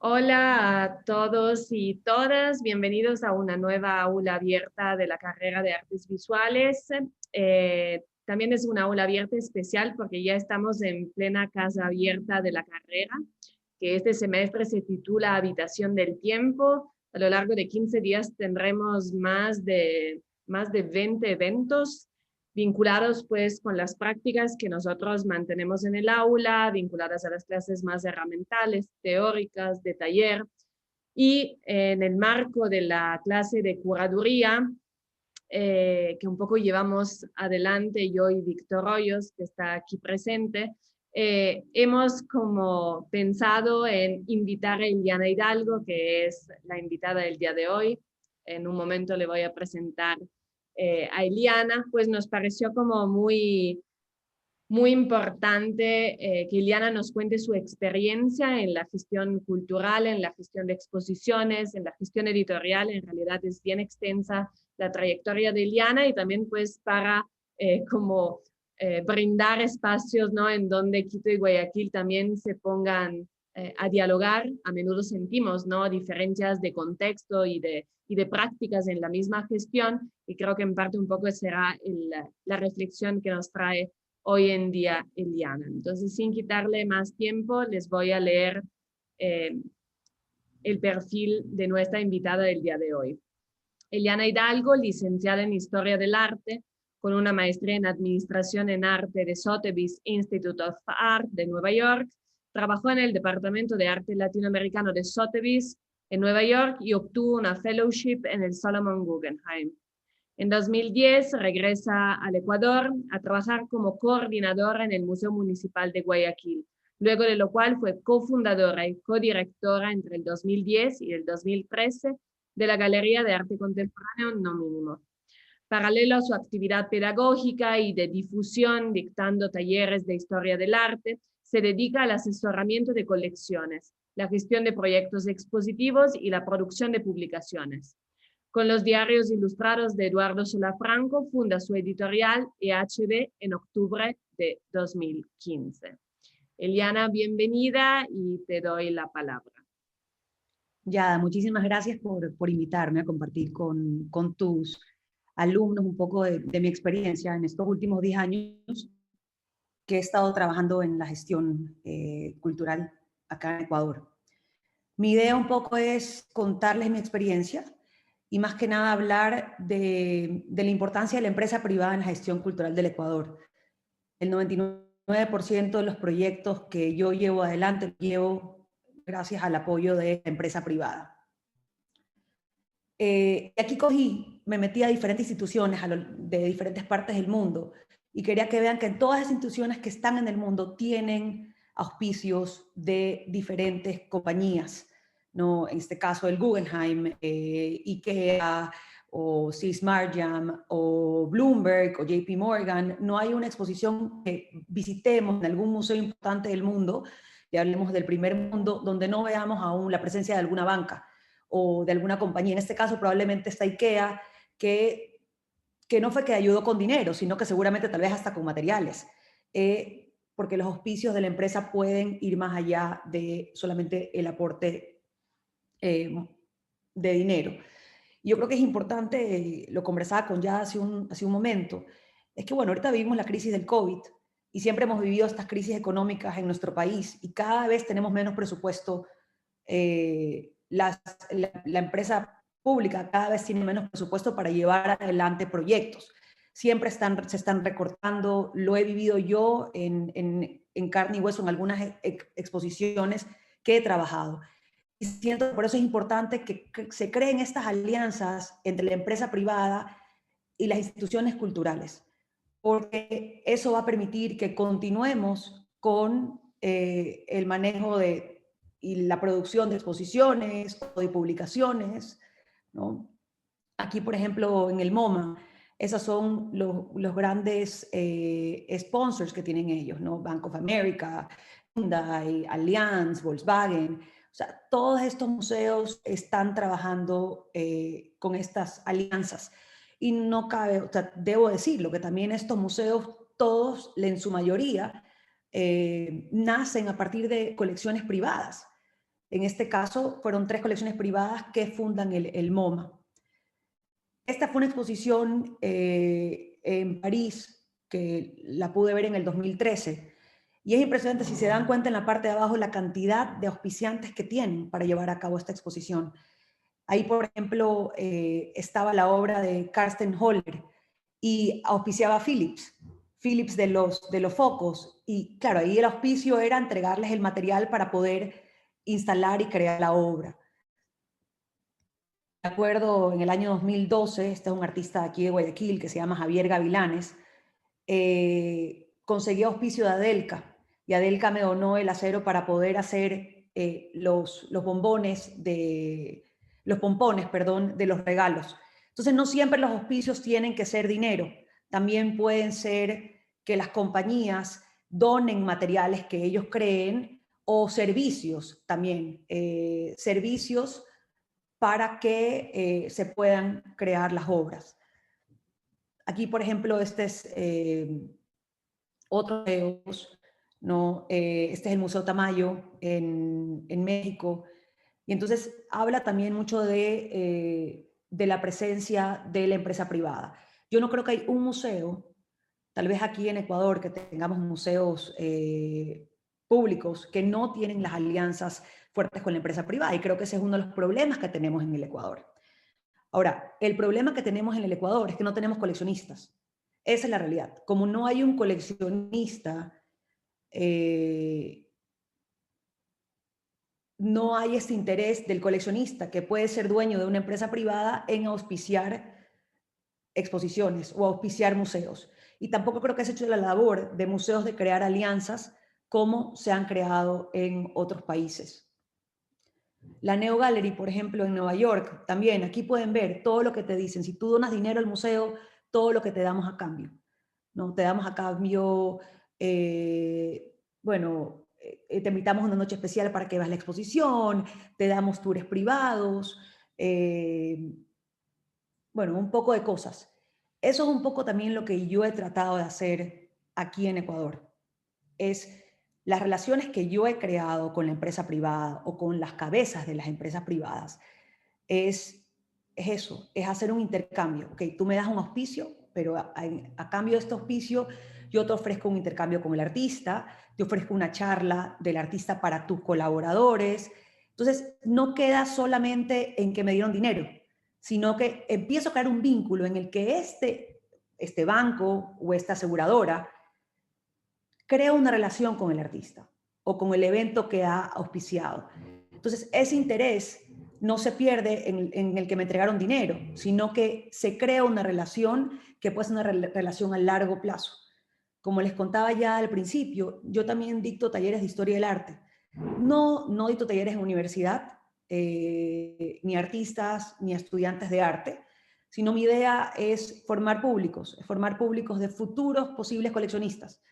Hola a todos y todas, bienvenidos a una nueva aula abierta de la carrera de Artes Visuales. También es una aula abierta especial porque ya estamos en plena casa abierta de la carrera, que este semestre se titula Habitación del Tiempo. A lo largo de 15 días tendremos más de 20 eventos vinculados pues con las prácticas que nosotros mantenemos en el aula, vinculadas a las clases más herramientales, teóricas, de taller. Y en el marco de la clase de curaduría, que un poco llevamos adelante yo y Víctor Hoyos, que está aquí presente, hemos como pensado en invitar a Iliana Hidalgo, que es la invitada del día de hoy. En un momento le voy a presentar a Iliana, pues nos pareció como muy importante que Iliana nos cuente su experiencia en la gestión cultural, en la gestión de exposiciones, en la gestión editorial. En realidad es bien extensa la trayectoria de Iliana, y también pues para brindar espacios, ¿no?, en donde Quito y Guayaquil también se pongan a dialogar. A menudo sentimos, ¿no?, diferencias de contexto y de prácticas en la misma gestión, y creo que en parte un poco será la reflexión que nos trae hoy en día Iliana. Entonces, sin quitarle más tiempo, les voy a leer el perfil de nuestra invitada del día de hoy. Iliana Hidalgo, licenciada en Historia del Arte, con una maestría en Administración en Arte de Sotheby's Institute of Art de Nueva York. Trabajó en el Departamento de Arte Latinoamericano de Sotheby's en Nueva York y obtuvo una fellowship en el Solomon Guggenheim. En 2010 regresa al Ecuador a trabajar como coordinadora en el Museo Municipal de Guayaquil, luego de lo cual fue cofundadora y codirectora entre el 2010 y el 2013 de la Galería de Arte Contemporáneo No Mínimo. Paralelo a su actividad pedagógica y de difusión, dictando talleres de historia del arte, se dedica al asesoramiento de colecciones, la gestión de proyectos expositivos y la producción de publicaciones. Con los diarios ilustrados de Eduardo Solafranco, funda su editorial EHB en octubre de 2015. Iliana, bienvenida y te doy la palabra. Ya, muchísimas gracias por invitarme a compartir con tus alumnos un poco de mi experiencia en estos últimos 10 años que he estado trabajando en la gestión cultural acá en Ecuador. Mi idea un poco es contarles mi experiencia y más que nada hablar de la importancia de la empresa privada en la gestión cultural del Ecuador. El 99% de los proyectos que yo llevo adelante los llevo gracias al apoyo de la empresa privada. Aquí me metí a diferentes instituciones de diferentes partes del mundo y quería que vean que todas las instituciones que están en el mundo tienen auspicios de diferentes compañías, ¿no? En este caso el Guggenheim, IKEA, o Cis Marjam, o Bloomberg, o JP Morgan. No hay una exposición que visitemos en algún museo importante del mundo, y hablemos del primer mundo, donde no veamos aún la presencia de alguna banca o de alguna compañía. En este caso probablemente está IKEA, que no fue que ayudó con dinero, sino que seguramente tal vez hasta con materiales, porque los auspicios de la empresa pueden ir más allá de solamente el aporte de dinero. Yo creo que es importante, lo conversaba con ya hace un momento, es que bueno, ahorita vivimos la crisis del COVID y siempre hemos vivido estas crisis económicas en nuestro país y cada vez tenemos menos presupuesto. La empresa pública cada vez tiene menos presupuesto para llevar adelante proyectos. Siempre se están recortando. Lo he vivido yo en carne y hueso en algunas exposiciones que he trabajado. Y siento que por eso es importante que se creen estas alianzas entre la empresa privada y las instituciones culturales, porque eso va a permitir que continuemos con el manejo y la producción de exposiciones o de publicaciones, ¿no? Aquí, por ejemplo, en el MoMA, esos son los grandes sponsors que tienen ellos, ¿no? Bank of America, Hyundai, Allianz, Volkswagen. O sea, todos estos museos están trabajando con estas alianzas. Y no cabe, o sea, debo decirlo, que también estos museos, todos, en su mayoría, nacen a partir de colecciones privadas. En este caso, fueron 3 colecciones privadas que fundan el MoMA. Esta fue una exposición en París, que la pude ver en el 2013, y es impresionante, si se dan cuenta en la parte de abajo, la cantidad de auspiciantes que tienen para llevar a cabo esta exposición. Ahí, por ejemplo, estaba la obra de Karsten Holler y auspiciaba Philips, Philips de los focos, y claro, ahí el auspicio era entregarles el material para poder instalar y crear la obra. Me acuerdo en el año 2012, este es un artista aquí de Guayaquil que se llama Javier Gavilanes, conseguí auspicio de Adelca, y Adelca me donó el acero para poder hacer los pompones, perdón, de los regalos. Entonces, no siempre los auspicios tienen que ser dinero, también pueden ser que las compañías donen materiales que ellos creen, o servicios también, servicios para que se puedan crear las obras. Aquí, por ejemplo, este es otro museo, ¿no? Este es el Museo Tamayo en México. Y entonces habla también mucho de la presencia de la empresa privada. Yo no creo que hay un museo, tal vez aquí en Ecuador, que tengamos museos públicos que no tienen las alianzas fuertes con la empresa privada. Y creo que ese es uno de los problemas que tenemos en el Ecuador. Ahora, el problema que tenemos en el Ecuador es que no tenemos coleccionistas. Esa es la realidad. Como no hay un coleccionista, no hay este interés del coleccionista, que puede ser dueño de una empresa privada, en auspiciar exposiciones o auspiciar museos. Y tampoco creo que se ha hecho la labor de museos de crear alianzas como se han creado en otros países. La Neo Gallery, por ejemplo, en Nueva York, también aquí pueden ver todo lo que te dicen. Si tú donas dinero al museo, todo lo que te damos a cambio, ¿no? Te damos a cambio, bueno, te invitamos a una noche especial para que veas la exposición, te damos tours privados, bueno, un poco de cosas. Eso es un poco también lo que yo he tratado de hacer aquí en Ecuador. Es las relaciones que yo he creado con la empresa privada o con las cabezas de las empresas privadas, es eso, es hacer un intercambio. Ok, tú me das un auspicio, pero a cambio de este auspicio yo te ofrezco un intercambio con el artista, te ofrezco una charla del artista para tus colaboradores. Entonces, no queda solamente en que me dieron dinero, sino que empiezo a crear un vínculo en el que este banco o esta aseguradora crea una relación con el artista o con el evento que ha auspiciado. Entonces, ese interés no se pierde en el que me entregaron dinero, sino que se crea una relación que puede ser una relación a largo plazo. Como les contaba ya al principio, yo también dicto talleres de historia del arte. No dicto talleres en universidad, ni artistas, ni estudiantes de arte, sino mi idea es formar públicos de futuros posibles coleccionistas.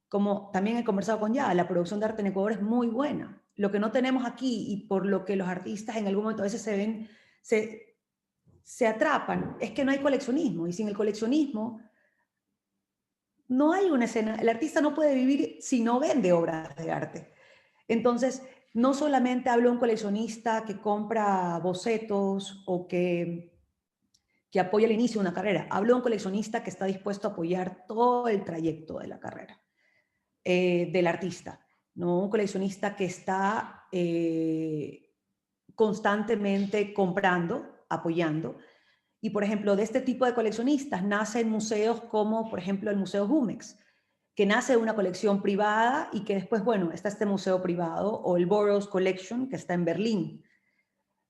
Como también he conversado con ya, la producción de arte en Ecuador es muy buena. Lo que no tenemos aquí, y por lo que los artistas en algún momento a veces se atrapan, es que no hay coleccionismo. Y sin el coleccionismo no hay una escena. El artista no puede vivir si no vende obras de arte. Entonces, no solamente hablo de un coleccionista que compra bocetos o que apoya el inicio de una carrera. Hablo de un coleccionista que está dispuesto a apoyar todo el trayecto de la carrera. Del artista, ¿no? Un coleccionista que está constantemente comprando, apoyando. Y, por ejemplo, de este tipo de coleccionistas nacen museos como, por ejemplo, el Museo Jumex, que nace de una colección privada y que después, bueno, está este museo privado, o el Burroughs Collection, que está en Berlín.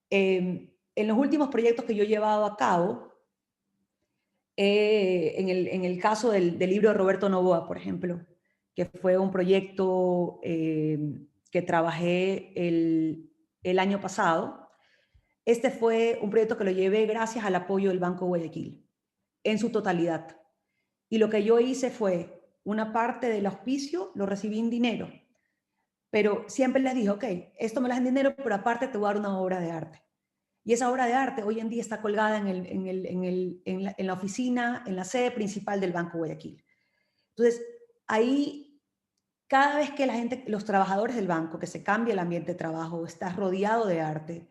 En los últimos proyectos que yo he llevado a cabo, en el caso del libro de Roberto Novoa, por ejemplo, que fue un proyecto que trabajé el año pasado. Este fue un proyecto que lo llevé gracias al apoyo del Banco Guayaquil, en su totalidad. Y lo que yo hice fue, una parte del auspicio lo recibí en dinero, pero siempre les dije, ok, esto me lo das en dinero, pero aparte te voy a dar una obra de arte. Y esa obra de arte hoy en día está colgada en la oficina, en la sede principal del Banco Guayaquil. Entonces, ahí, cada vez que la gente, los trabajadores del banco, que se cambia el ambiente de trabajo, estás rodeado de arte,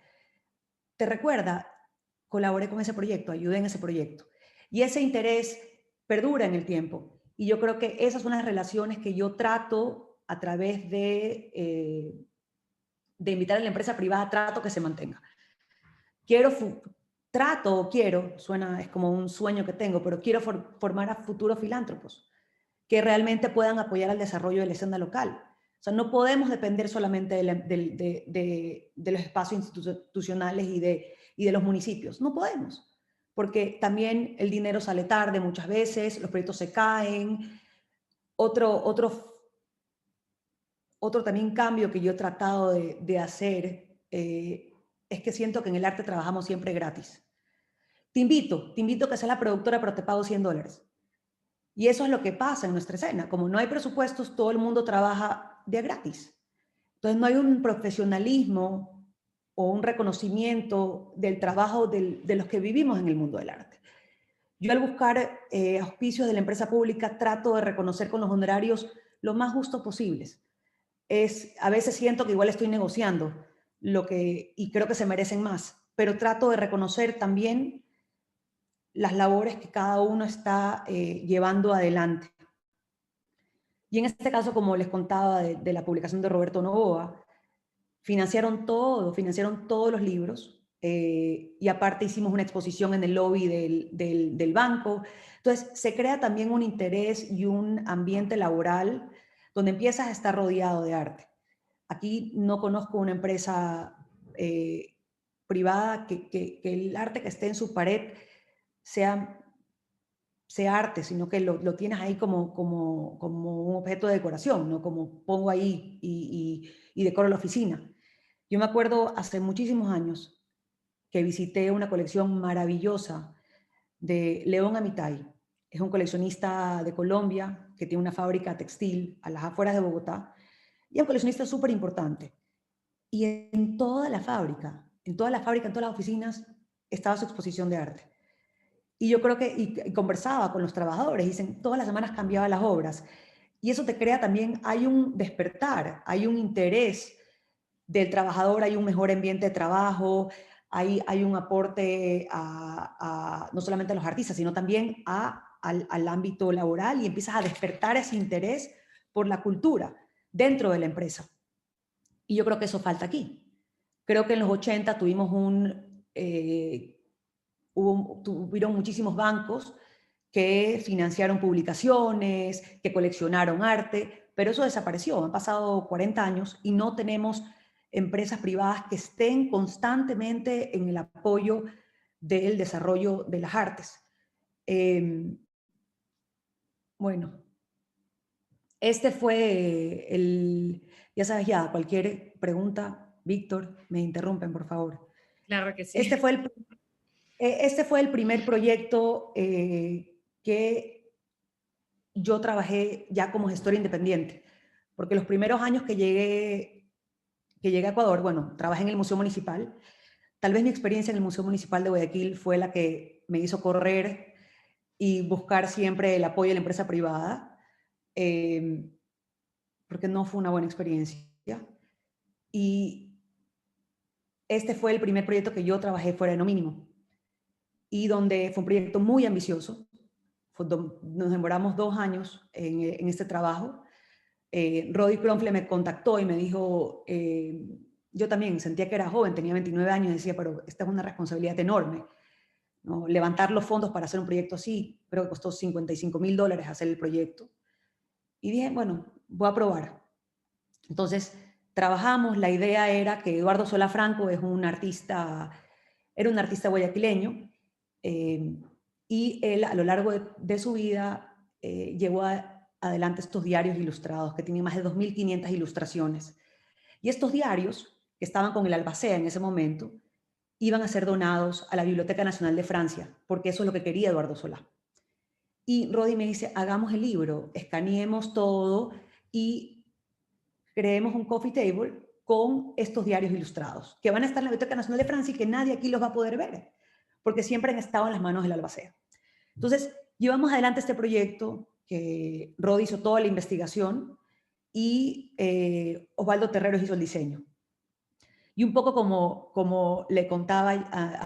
te recuerda, colaboré con ese proyecto, ayudé en ese proyecto. Y ese interés perdura en el tiempo. Y yo creo que esas son las relaciones que yo trato a través de invitar a la empresa privada, trato que se mantenga. Quiero, suena, es como un sueño que tengo, pero quiero formar a futuros filántropos que realmente puedan apoyar al desarrollo de la escena local. O sea, no podemos depender solamente de los espacios institucionales y de los municipios. No podemos, porque también el dinero sale tarde muchas veces, los proyectos se caen. Otro también cambio que yo he tratado de hacer es que siento que en el arte trabajamos siempre gratis. Te invito a que seas la productora, pero te pago $100. Y eso es lo que pasa en nuestra escena. Como no hay presupuestos, todo el mundo trabaja de gratis. Entonces no hay un profesionalismo o un reconocimiento del trabajo de los que vivimos en el mundo del arte. Yo al buscar auspicios de la empresa pública trato de reconocer con los honorarios lo más justos posibles. A veces siento que igual estoy negociando y creo que se merecen más, pero trato de reconocer también las labores que cada uno está llevando adelante. Y en este caso, como les contaba de la publicación de Roberto Novoa, financiaron todos los libros, y aparte hicimos una exposición en el lobby del banco. Entonces, se crea también un interés y un ambiente laboral donde empiezas a estar rodeado de arte. Aquí no conozco una empresa privada que el arte que esté en su pared sea arte, sino que lo tienes ahí como un objeto de decoración, ¿no? Como pongo ahí y decoro la oficina. Yo me acuerdo hace muchísimos años que visité una colección maravillosa de León Amitay. Es un coleccionista de Colombia que tiene una fábrica textil a las afueras de Bogotá y es un coleccionista súper importante. Y en toda la fábrica, en todas las oficinas, estaba su exposición de arte. Y yo creo que, y conversaba con los trabajadores, dicen, todas las semanas cambiaba las obras. Y eso te crea también, hay un despertar, hay un interés del trabajador, hay un mejor ambiente de trabajo, hay un aporte no solamente a los artistas, sino también al ámbito laboral, y empiezas a despertar ese interés por la cultura dentro de la empresa. Y yo creo que eso falta aquí. Creo que en los 80 tuvieron muchísimos bancos que financiaron publicaciones, que coleccionaron arte, pero eso desapareció. Han pasado 40 años y no tenemos empresas privadas que estén constantemente en el apoyo del desarrollo de las artes. Bueno, este fue ya sabes, ya, cualquier pregunta, Víctor, me interrumpen, por favor. Claro que sí. Este fue el primer proyecto que yo trabajé ya como gestora independiente, porque los primeros años que llegué a Ecuador, bueno, trabajé en el Museo Municipal. Tal vez mi experiencia en el Museo Municipal de Guayaquil fue la que me hizo correr y buscar siempre el apoyo de la empresa privada, porque no fue una buena experiencia. Y este fue el primer proyecto que yo trabajé fuera de no mínimo, y donde fue un proyecto muy ambicioso. Nos demoramos 2 años en este trabajo. Rodi Kronfle me contactó y me dijo, yo también sentía que era joven, tenía 29 años, y decía, pero esta es una responsabilidad enorme, ¿no? Levantar los fondos para hacer un proyecto así, creo que costó $55,000 hacer el proyecto. Y dije, bueno, voy a probar. Entonces, trabajamos, la idea era que Eduardo Solá Franco era un artista guayaquileño, y él a lo largo de su vida llevó adelante estos diarios ilustrados que tienen más de 2.500 ilustraciones. Y estos diarios, que estaban con el Albacea en ese momento, iban a ser donados a la Biblioteca Nacional de Francia, porque eso es lo que quería Eduardo Solá. Y Rodi me dice, hagamos el libro, escaneemos todo y creemos un coffee table con estos diarios ilustrados, que van a estar en la Biblioteca Nacional de Francia y que nadie aquí los va a poder ver, porque siempre han estado en las manos del albacea. Entonces, llevamos adelante este proyecto, que Rod hizo toda la investigación y Osvaldo Terreros hizo el diseño. Y un poco como le contaba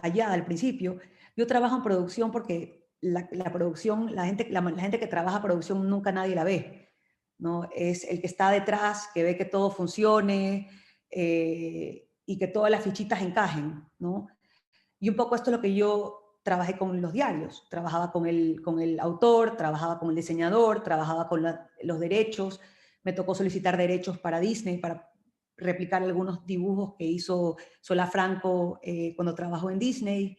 allá al principio, yo trabajo en producción porque la producción, la gente que trabaja en producción nunca nadie la ve, ¿no? Es el que está detrás, que ve que todo funcione y que todas las fichitas encajen, ¿no? Y un poco esto es lo que yo trabajé con los diarios. Trabajaba con el autor, trabajaba con el diseñador, trabajaba con los derechos. Me tocó solicitar derechos para Disney, para replicar algunos dibujos que hizo Sola Franco cuando trabajó en Disney.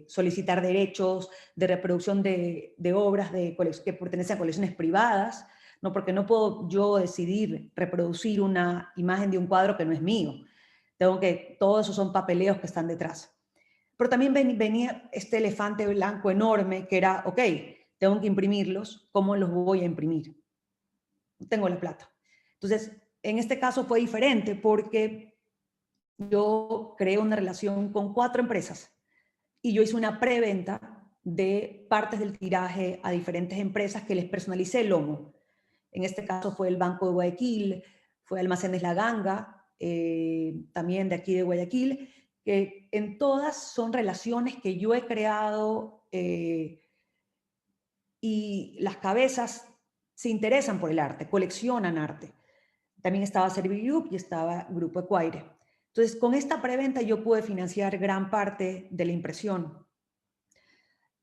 Solicitar derechos de reproducción de obras que pertenecen a colecciones privadas, ¿no? Porque no puedo yo decidir reproducir una imagen de un cuadro que no es mío. Todos esos son papeleos que están detrás. Pero también venía este elefante blanco enorme que era, ok, tengo que imprimirlos, ¿cómo los voy a imprimir? No tengo la plata. Entonces, en este caso fue diferente porque yo creé una relación con 4 empresas y yo hice una preventa de partes del tiraje a diferentes empresas que les personalicé el lomo. En este caso fue el Banco de Guayaquil, fue Almacenes La Ganga, también de aquí de Guayaquil, que en todas son relaciones que yo he creado y las cabezas se interesan por el arte, coleccionan arte. También estaba Servigroup y estaba Grupo Equaire. Entonces, con esta preventa yo pude financiar gran parte de la impresión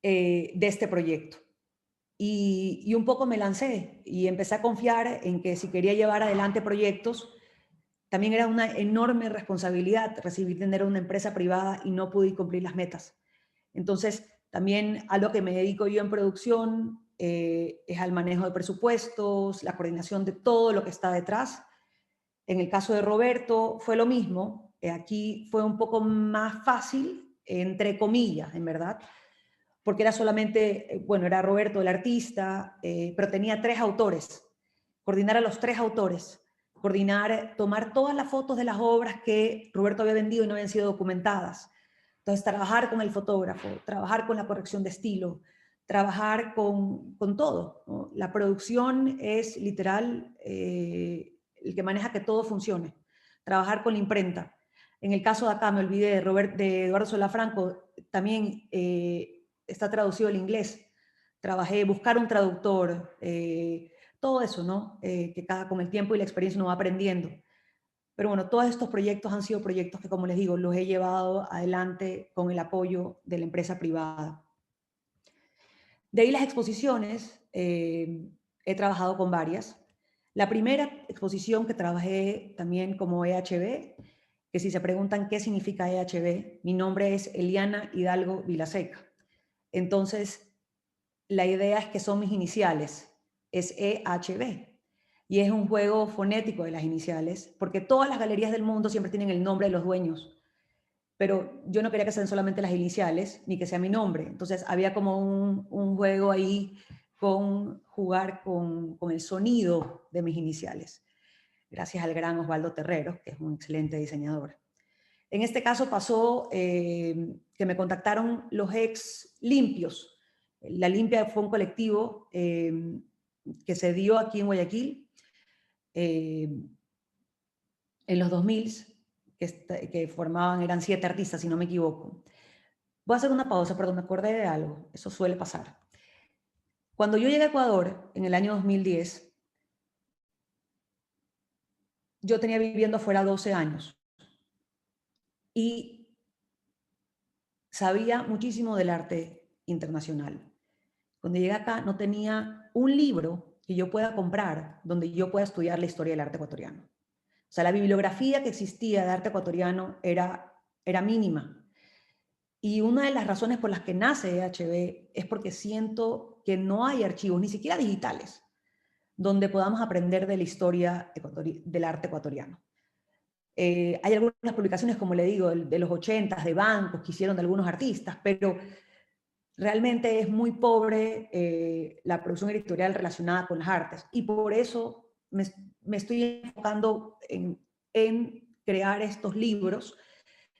de este proyecto. Y un poco me lancé y empecé a confiar en que si quería llevar adelante proyectos, también era una enorme responsabilidad recibir dinero de una empresa privada y no pude cumplir las metas. Entonces, también a lo que me dedico yo en producción es al manejo de presupuestos, la coordinación de todo lo que está detrás. En el caso de Roberto fue lo mismo. Aquí fue un poco más fácil, entre comillas, en verdad, porque era solamente, bueno, era Roberto el artista, pero tenía 3 autores. Coordinar a los 3 autores, tomar todas las fotos de las obras que Roberto había vendido y no habían sido documentadas. Entonces, trabajar con el fotógrafo, trabajar con la corrección de estilo, trabajar con todo, ¿no? La producción es literal el que maneja que todo funcione. Trabajar con la imprenta. En el caso de acá, me olvidé de Eduardo Solafranco, también está traducido al inglés. Trabajé, buscar un traductor, todo eso, ¿no? Que con el tiempo y la experiencia uno va aprendiendo. Pero bueno, todos estos proyectos han sido proyectos que, como les digo, los he llevado adelante con el apoyo de la empresa privada. De ahí las exposiciones, he trabajado con varias. La primera exposición que trabajé también como EHB, que si se preguntan qué significa EHB, mi nombre es Eliana Hidalgo Vilaseca. Entonces, la idea es que son mis iniciales, es EHB. Y es un juego fonético de las iniciales, porque todas las galerías del mundo siempre tienen el nombre de los dueños. Pero yo no quería que sean solamente las iniciales, ni que sea mi nombre. Entonces había como un juego ahí con jugar con el sonido de mis iniciales. Gracias al gran Osvaldo Terreros, que es un excelente diseñador. En este caso pasó que me contactaron los ex Limpios. La Limpia fue un colectivo que se dio aquí en Guayaquil en los 2000, que formaban, eran 7 artistas, si no me equivoco. Voy a hacer una pausa, perdón, me acordé de algo, eso suele pasar. Cuando yo llegué a Ecuador, en el año 2010, yo tenía viviendo afuera 12 años y sabía muchísimo del arte internacional. Cuando llegué acá no tenía un libro que yo pueda comprar donde yo pueda estudiar la historia del arte ecuatoriano. O sea, la bibliografía que existía de arte ecuatoriano era mínima. Y una de las razones por las que nace EHB es porque siento que no hay archivos, ni siquiera digitales, donde podamos aprender de la historia del arte ecuatoriano. Hay algunas publicaciones, como le digo, de los 80s, de bancos que hicieron de algunos artistas, pero realmente es muy pobre la producción editorial relacionada con las artes. Y por eso me estoy enfocando en crear estos libros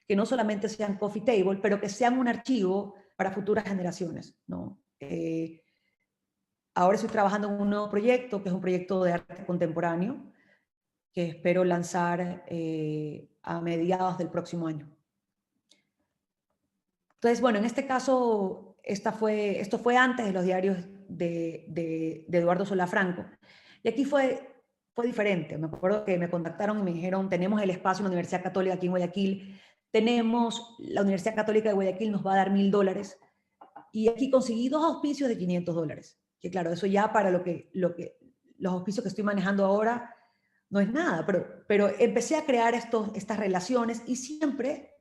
que no solamente sean coffee table, pero que sean un archivo para futuras generaciones, ¿no? Ahora estoy trabajando en un nuevo proyecto, que es un proyecto de arte contemporáneo, que espero lanzar a mediados del próximo año. Entonces, bueno, en este caso, esto fue antes de los diarios de Eduardo Solá Franco. Y aquí fue diferente. Me acuerdo que me contactaron y me dijeron, tenemos el espacio en la Universidad Católica aquí en Guayaquil, la Universidad Católica de Guayaquil nos va a dar $1000, y aquí conseguí 2 auspicios de $500, que claro, eso ya para los auspicios que estoy manejando ahora no es nada, pero empecé a crear estas relaciones, y siempre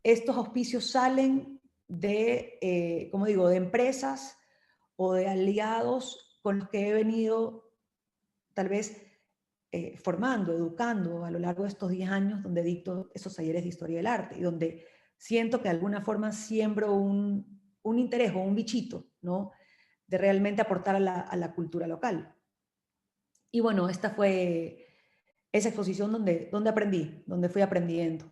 estos auspicios salen de, como digo, de empresas o de aliados con los que he venido tal vez formando, educando a lo largo de estos 10 años donde dicto esos talleres de historia del arte, y donde siento que de alguna forma siembro un interés o un bichito, ¿no? De realmente aportar a la cultura local. Y bueno, esta fue esa exposición donde aprendí, donde fui aprendiendo.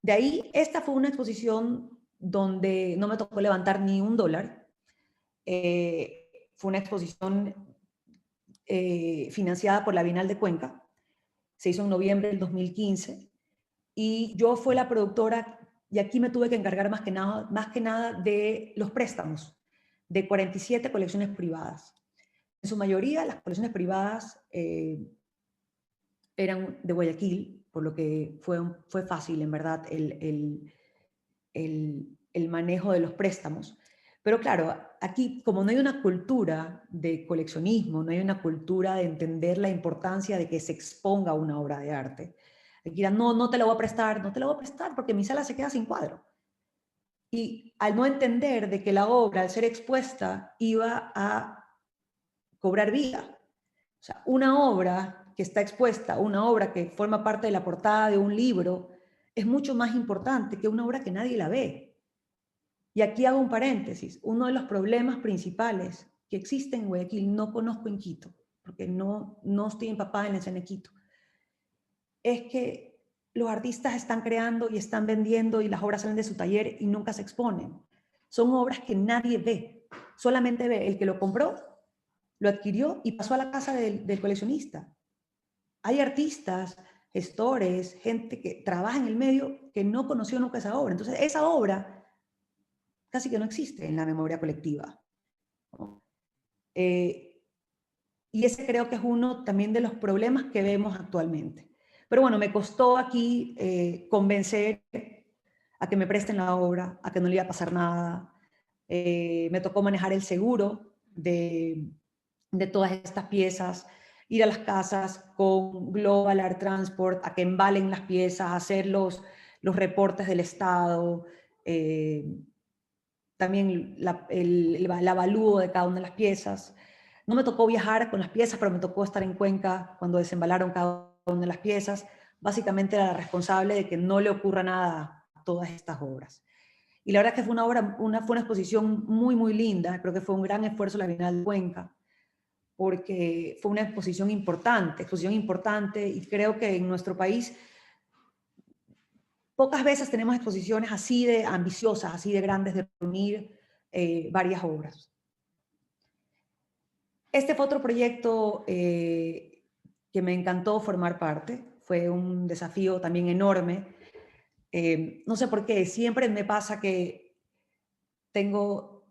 De ahí, esta fue una exposición donde no me tocó levantar ni $1. Fue una exposición financiada por la Bienal de Cuenca. Se hizo en noviembre del 2015. Y yo fui la productora, y aquí me tuve que encargar más que nada de los préstamos de 47 colecciones privadas. En su mayoría, las colecciones privadas eran de Guayaquil, por lo que fue fácil, en verdad, el manejo de los préstamos. Pero claro, aquí, como no hay una cultura de coleccionismo, no hay una cultura de entender la importancia de que se exponga una obra de arte, aquí dirán, no te la voy a prestar, no te la voy a prestar porque mi sala se queda sin cuadro. Y al no entender de que la obra, al ser expuesta, iba a cobrar vida. O sea, una obra que está expuesta, una obra que forma parte de la portada de un libro, es mucho más importante que una obra que nadie la ve. Y aquí hago un paréntesis. Uno de los problemas principales que existen en Guayaquil, no conozco en Quito, porque no estoy empapada en la escena de Quito, es que los artistas están creando y están vendiendo y las obras salen de su taller y nunca se exponen. Son obras que nadie ve, solamente ve el que lo compró, lo adquirió y pasó a la casa del coleccionista. Hay artistas, gestores, gente que trabaja en el medio que no conoció nunca esa obra. Entonces, esa obra casi que no existe en la memoria colectiva. Y ese creo que es uno también de los problemas que vemos actualmente. Pero bueno, me costó aquí convencer a que me presten la obra, a que no le iba a pasar nada. Me tocó manejar el seguro de todas estas piezas, ir a las casas con Global Art Transport a que embalen las piezas, hacer los reportes del estado, también el avalúo de cada una de las piezas. No me tocó viajar con las piezas, pero me tocó estar en Cuenca cuando desembalaron cada una de las piezas. Básicamente era la responsable de que no le ocurra nada a todas estas obras. Y la verdad es que fue una exposición muy, muy linda. Creo que fue un gran esfuerzo la Bienal de Cuenca, porque fue una exposición importante, y creo que en nuestro país pocas veces tenemos exposiciones así de ambiciosas, así de grandes, de reunir varias obras. Este fue otro proyecto que me encantó formar parte. Fue un desafío también enorme. No sé por qué, siempre me pasa que tengo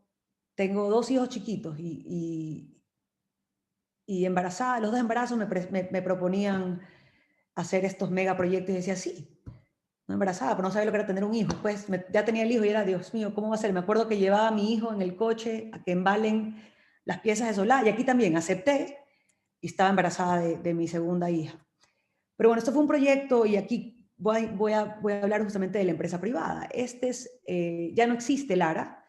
2 hijos chiquitos y embarazada, los 2 embarazos me proponían hacer estos megaproyectos y decía, sí, no embarazada, pero no sabía lo que era tener un hijo. Pues ya tenía el hijo y era, Dios mío, ¿cómo va a ser? Me acuerdo que llevaba a mi hijo en el coche a que embalen las piezas de Solá, y aquí también acepté, y estaba embarazada de mi segunda hija. Pero bueno, esto fue un proyecto, y aquí voy a hablar justamente de la empresa privada. Ya no existe Lara,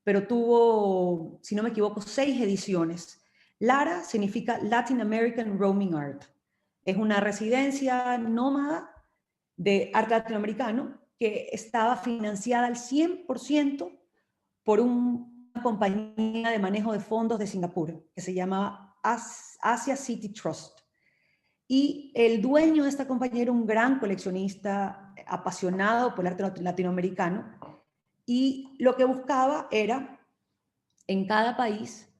pero tuvo, si no me equivoco, 6 ediciones. Lara significa Latin American Roaming Art. Es una residencia nómada de arte latinoamericano que estaba financiada al 100% por una compañía de manejo de fondos de Singapur que se llama Asia City Trust. Y el dueño de esta compañía era un gran coleccionista apasionado por el arte latinoamericano, y lo que buscaba era en cada país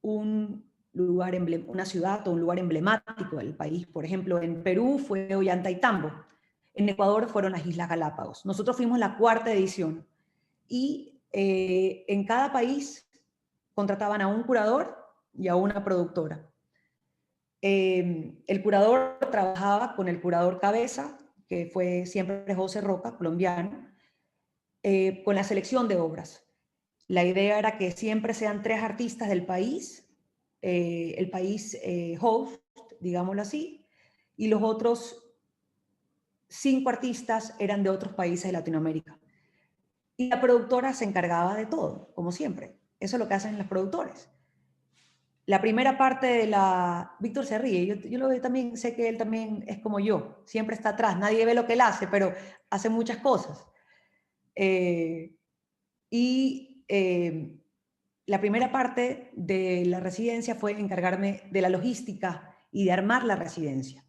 un lugar, una ciudad o un lugar emblemático del país. Por ejemplo, en Perú fue Ollantaytambo, en Ecuador fueron las Islas Galápagos. Nosotros fuimos la 4ª edición y en cada país contrataban a un curador y a una productora. El curador trabajaba con el curador cabeza, que fue siempre José Roca, colombiano, con la selección de obras. La idea era que siempre sean 3 artistas del país, el país host, digámoslo así, y los otros 5 artistas eran de otros países de Latinoamérica. Y la productora se encargaba de todo, como siempre. Eso es lo que hacen los productores. La primera parte de la... Víctor se ríe, yo lo veo también, sé que él también es como yo, siempre está atrás, nadie ve lo que él hace, pero hace muchas cosas. La primera parte de la residencia fue encargarme de la logística y de armar la residencia,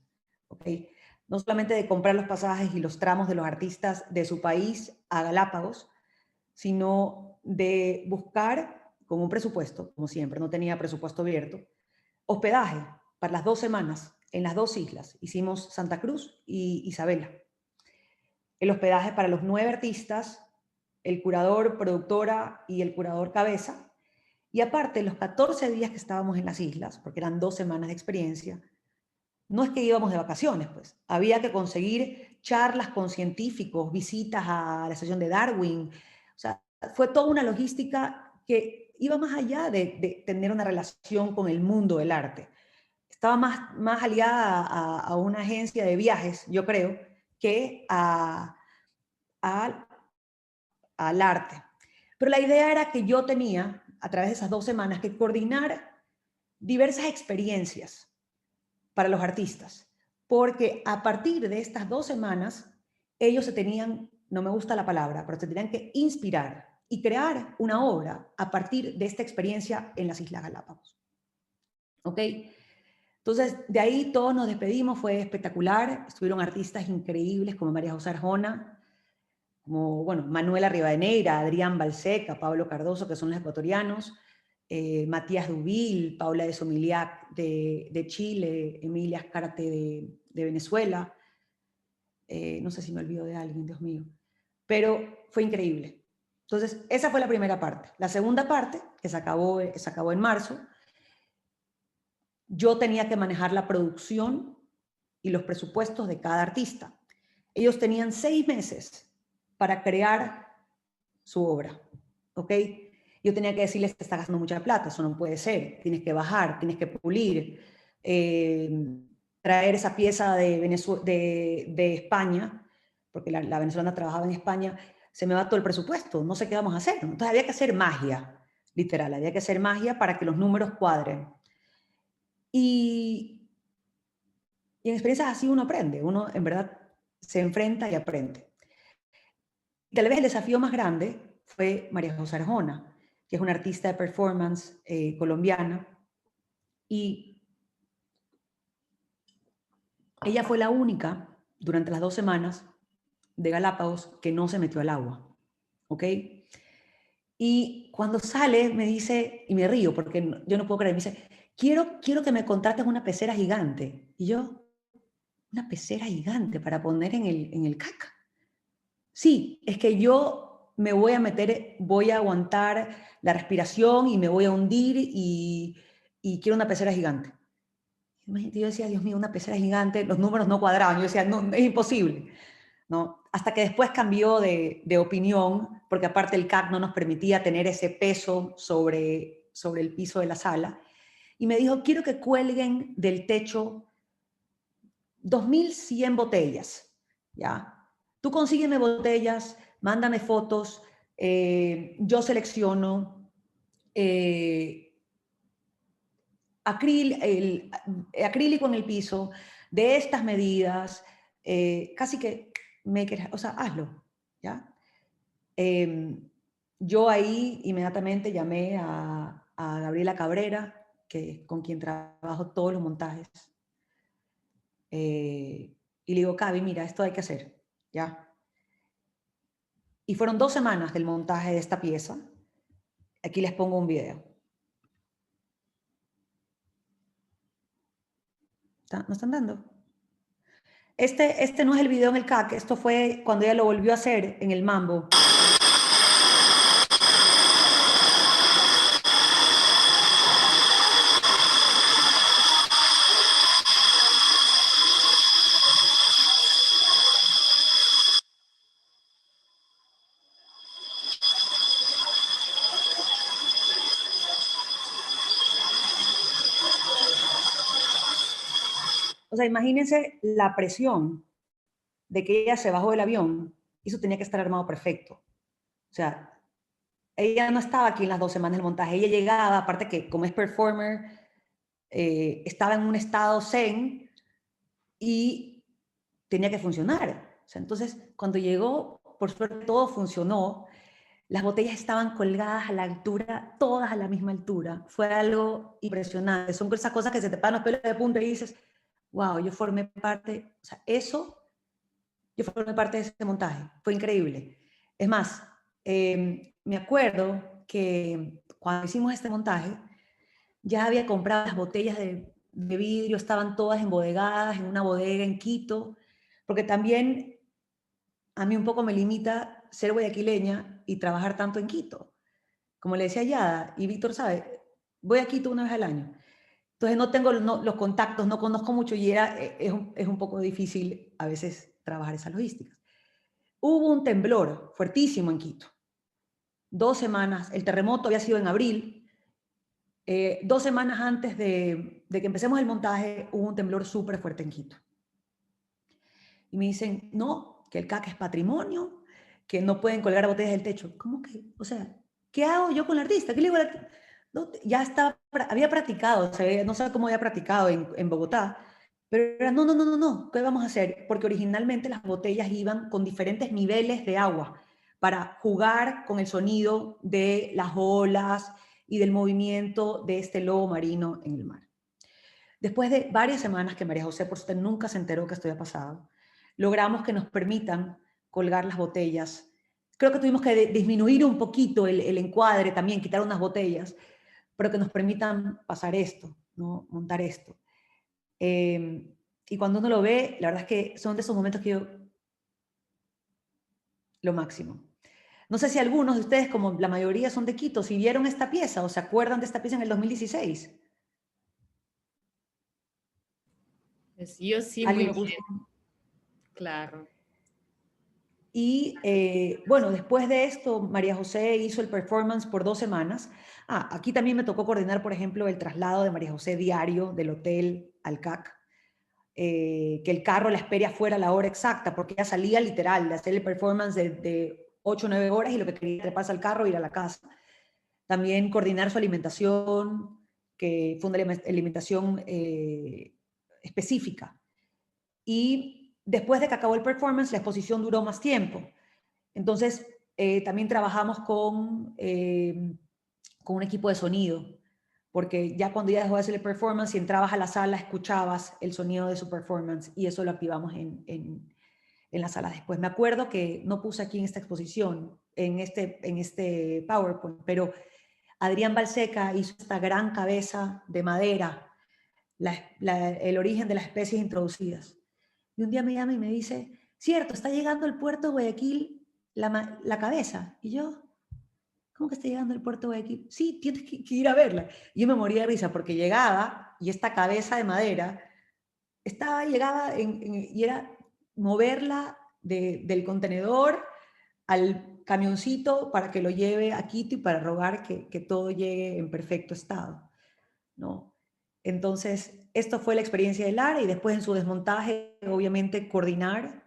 ¿okay? No solamente de comprar los pasajes y los tramos de los artistas de su país a Galápagos, sino de buscar con un presupuesto, como siempre, no tenía presupuesto abierto, hospedaje para las 2 semanas en las 2 islas. Hicimos Santa Cruz y Isabela. El hospedaje para los 9 artistas, el curador, productora y el curador cabeza. Y aparte, los 14 días que estábamos en las islas, porque eran 2 semanas de experiencia, no es que íbamos de vacaciones, pues. Había que conseguir charlas con científicos, visitas a la estación de Darwin. O sea, fue toda una logística que iba más allá de tener una relación con el mundo del arte. Estaba más aliada a una agencia de viajes, yo creo, que al arte. Pero la idea era que yo tenía, a través de esas 2 semanas, que coordinar diversas experiencias para los artistas, porque a partir de estas 2 semanas, ellos se tenían, no me gusta la palabra, pero se tenían que inspirar y crear una obra a partir de esta experiencia en las Islas Galápagos. ¿Ok? Entonces, de ahí todos nos despedimos, fue espectacular, estuvieron artistas increíbles como María José Arjona, como, bueno, Manuela Rivadeneira, Adrián Balseca, Pablo Cardoso, que son los ecuatorianos, Matías Dubil, Paula de Somiliac de Chile, Emilia Azcárate de Venezuela, no sé si me olvido de alguien, Dios mío, pero fue increíble. Entonces, esa fue la primera parte. La segunda parte, que se acabó en marzo, yo tenía que manejar la producción y los presupuestos de cada artista. Ellos tenían 6 meses para crear su obra, ¿ok? Yo tenía que decirles que está gastando mucha plata, eso no puede ser, tienes que bajar, tienes que pulir, traer esa pieza de España, porque la venezolana trabajaba en España, se me va todo el presupuesto, no sé qué vamos a hacer. Entonces había que hacer magia, literal, había que hacer magia para que los números cuadren. Y en experiencias así uno aprende, uno en verdad se enfrenta y aprende. Tal vez el desafío más grande fue María José Arjona, que es una artista de performance colombiana, y ella fue la única durante las 2 semanas de Galápagos que no se metió al agua, ¿ok? Y cuando sale me dice, y me río porque yo no puedo creer, me dice, quiero que me contrates una pecera gigante. Y yo, una pecera gigante para poner en el CAC. Sí, es que yo me voy a meter, voy a aguantar la respiración y me voy a hundir y quiero una pecera gigante. Yo decía, Dios mío, una pecera gigante, los números no cuadraban. Yo decía, no, es imposible, ¿no? Hasta que después cambió de opinión, porque aparte el CAC no nos permitía tener ese peso sobre el piso de la sala. Y me dijo, quiero que cuelguen del techo 2.100 botellas, ¿ya? Tú consígueme botellas, mándame fotos, yo selecciono, acrílico en el piso, de estas medidas, casi que make it, o sea, hazlo, ¿ya? Yo ahí inmediatamente llamé a Gabriela Cabrera, con quien trabajo todos los montajes. Y le digo, Cavi, mira, esto hay que hacer, ¿ya? Y fueron 2 semanas del montaje de esta pieza. Aquí les pongo un video. ¿No están dando? Este no es el video en el CAC, esto fue cuando ella lo volvió a hacer en el Mambo. O sea, imagínense la presión de que ella se bajó del avión y eso tenía que estar armado perfecto. O sea, ella no estaba aquí en las 2 semanas del montaje, ella llegaba, aparte que como es performer, estaba en un estado zen y tenía que funcionar. O sea, entonces, cuando llegó, por suerte todo funcionó, las botellas estaban colgadas a la altura, todas a la misma altura. Fue algo impresionante. Son esas cosas que se te paran los pelos de punta y dices, wow, yo formé parte, o sea, yo formé parte de ese montaje. Fue increíble. Es más, me acuerdo que cuando hicimos este montaje, ya había comprado las botellas de vidrio, estaban todas embodegadas en una bodega en Quito, porque también a mí un poco me limita ser guayaquileña y trabajar tanto en Quito. Como le decía Yada, y Víctor sabe, voy a Quito una vez al año. Entonces no tengo los contactos, no conozco mucho y es un poco difícil a veces trabajar esas logísticas. Hubo un temblor fuertísimo en Quito. 2 semanas, el terremoto había sido en abril. 2 semanas antes de que empecemos el montaje, hubo un temblor súper fuerte en Quito. Y me dicen, no, que el CAC es patrimonio, que no pueden colgar botellas del techo. ¿Cómo que? O sea, ¿qué hago yo con el artista? ¿Qué le digo al artista? No, ya estaba, había practicado, o sea, no sé cómo había practicado en Bogotá, pero era, no, ¿qué vamos a hacer? Porque originalmente las botellas iban con diferentes niveles de agua para jugar con el sonido de las olas y del movimiento de este lobo marino en el mar. Después de varias semanas que María José, por suerte, nunca se enteró que esto había pasado, logramos que nos permitan colgar las botellas. Creo que tuvimos que disminuir un poquito el encuadre también, quitar unas botellas, pero que nos permitan pasar esto, ¿no? Montar esto. Y cuando uno lo ve, la verdad es que son de esos momentos que yo, lo máximo. No sé si algunos de ustedes, como la mayoría son de Quito, si vieron esta pieza o se acuerdan de esta pieza en el 2016. Pues yo sí, ¿Alguien muy me puso? bien, claro. Y bueno, después de esto, María José hizo el performance por 2 semanas. Aquí también me tocó coordinar, por ejemplo, el traslado de María José diario del hotel al CAC, que el carro la espere afuera a la hora exacta, porque ella salía literal de hacer el performance de 8 o 9 horas y lo que quería era treparse al carro e ir a la casa. También coordinar su alimentación, que fue una alimentación específica. Y después de que acabó el performance, la exposición duró más tiempo. Entonces, también trabajamos con un equipo de sonido, porque ya cuando ya dejó de hacer el performance, si entrabas a la sala, escuchabas el sonido de su performance y eso lo activamos en la sala después. Me acuerdo que no puse aquí en esta exposición, en este PowerPoint, pero Adrián Balseca hizo esta gran cabeza de madera, el origen de las especies introducidas. Y un día me llama y me dice, cierto, está llegando al puerto de Guayaquil la cabeza. Y yo, ¿cómo que está llegando al puerto de Guayaquil? Sí, tienes que ir a verla. Y yo me moría de risa porque llegaba y esta cabeza de madera llegaba y era moverla del contenedor al camioncito para que lo lleve a Quito y para rogar que todo llegue en perfecto estado, ¿no? Entonces, esto fue la experiencia de Lara y después en su desmontaje, obviamente, coordinar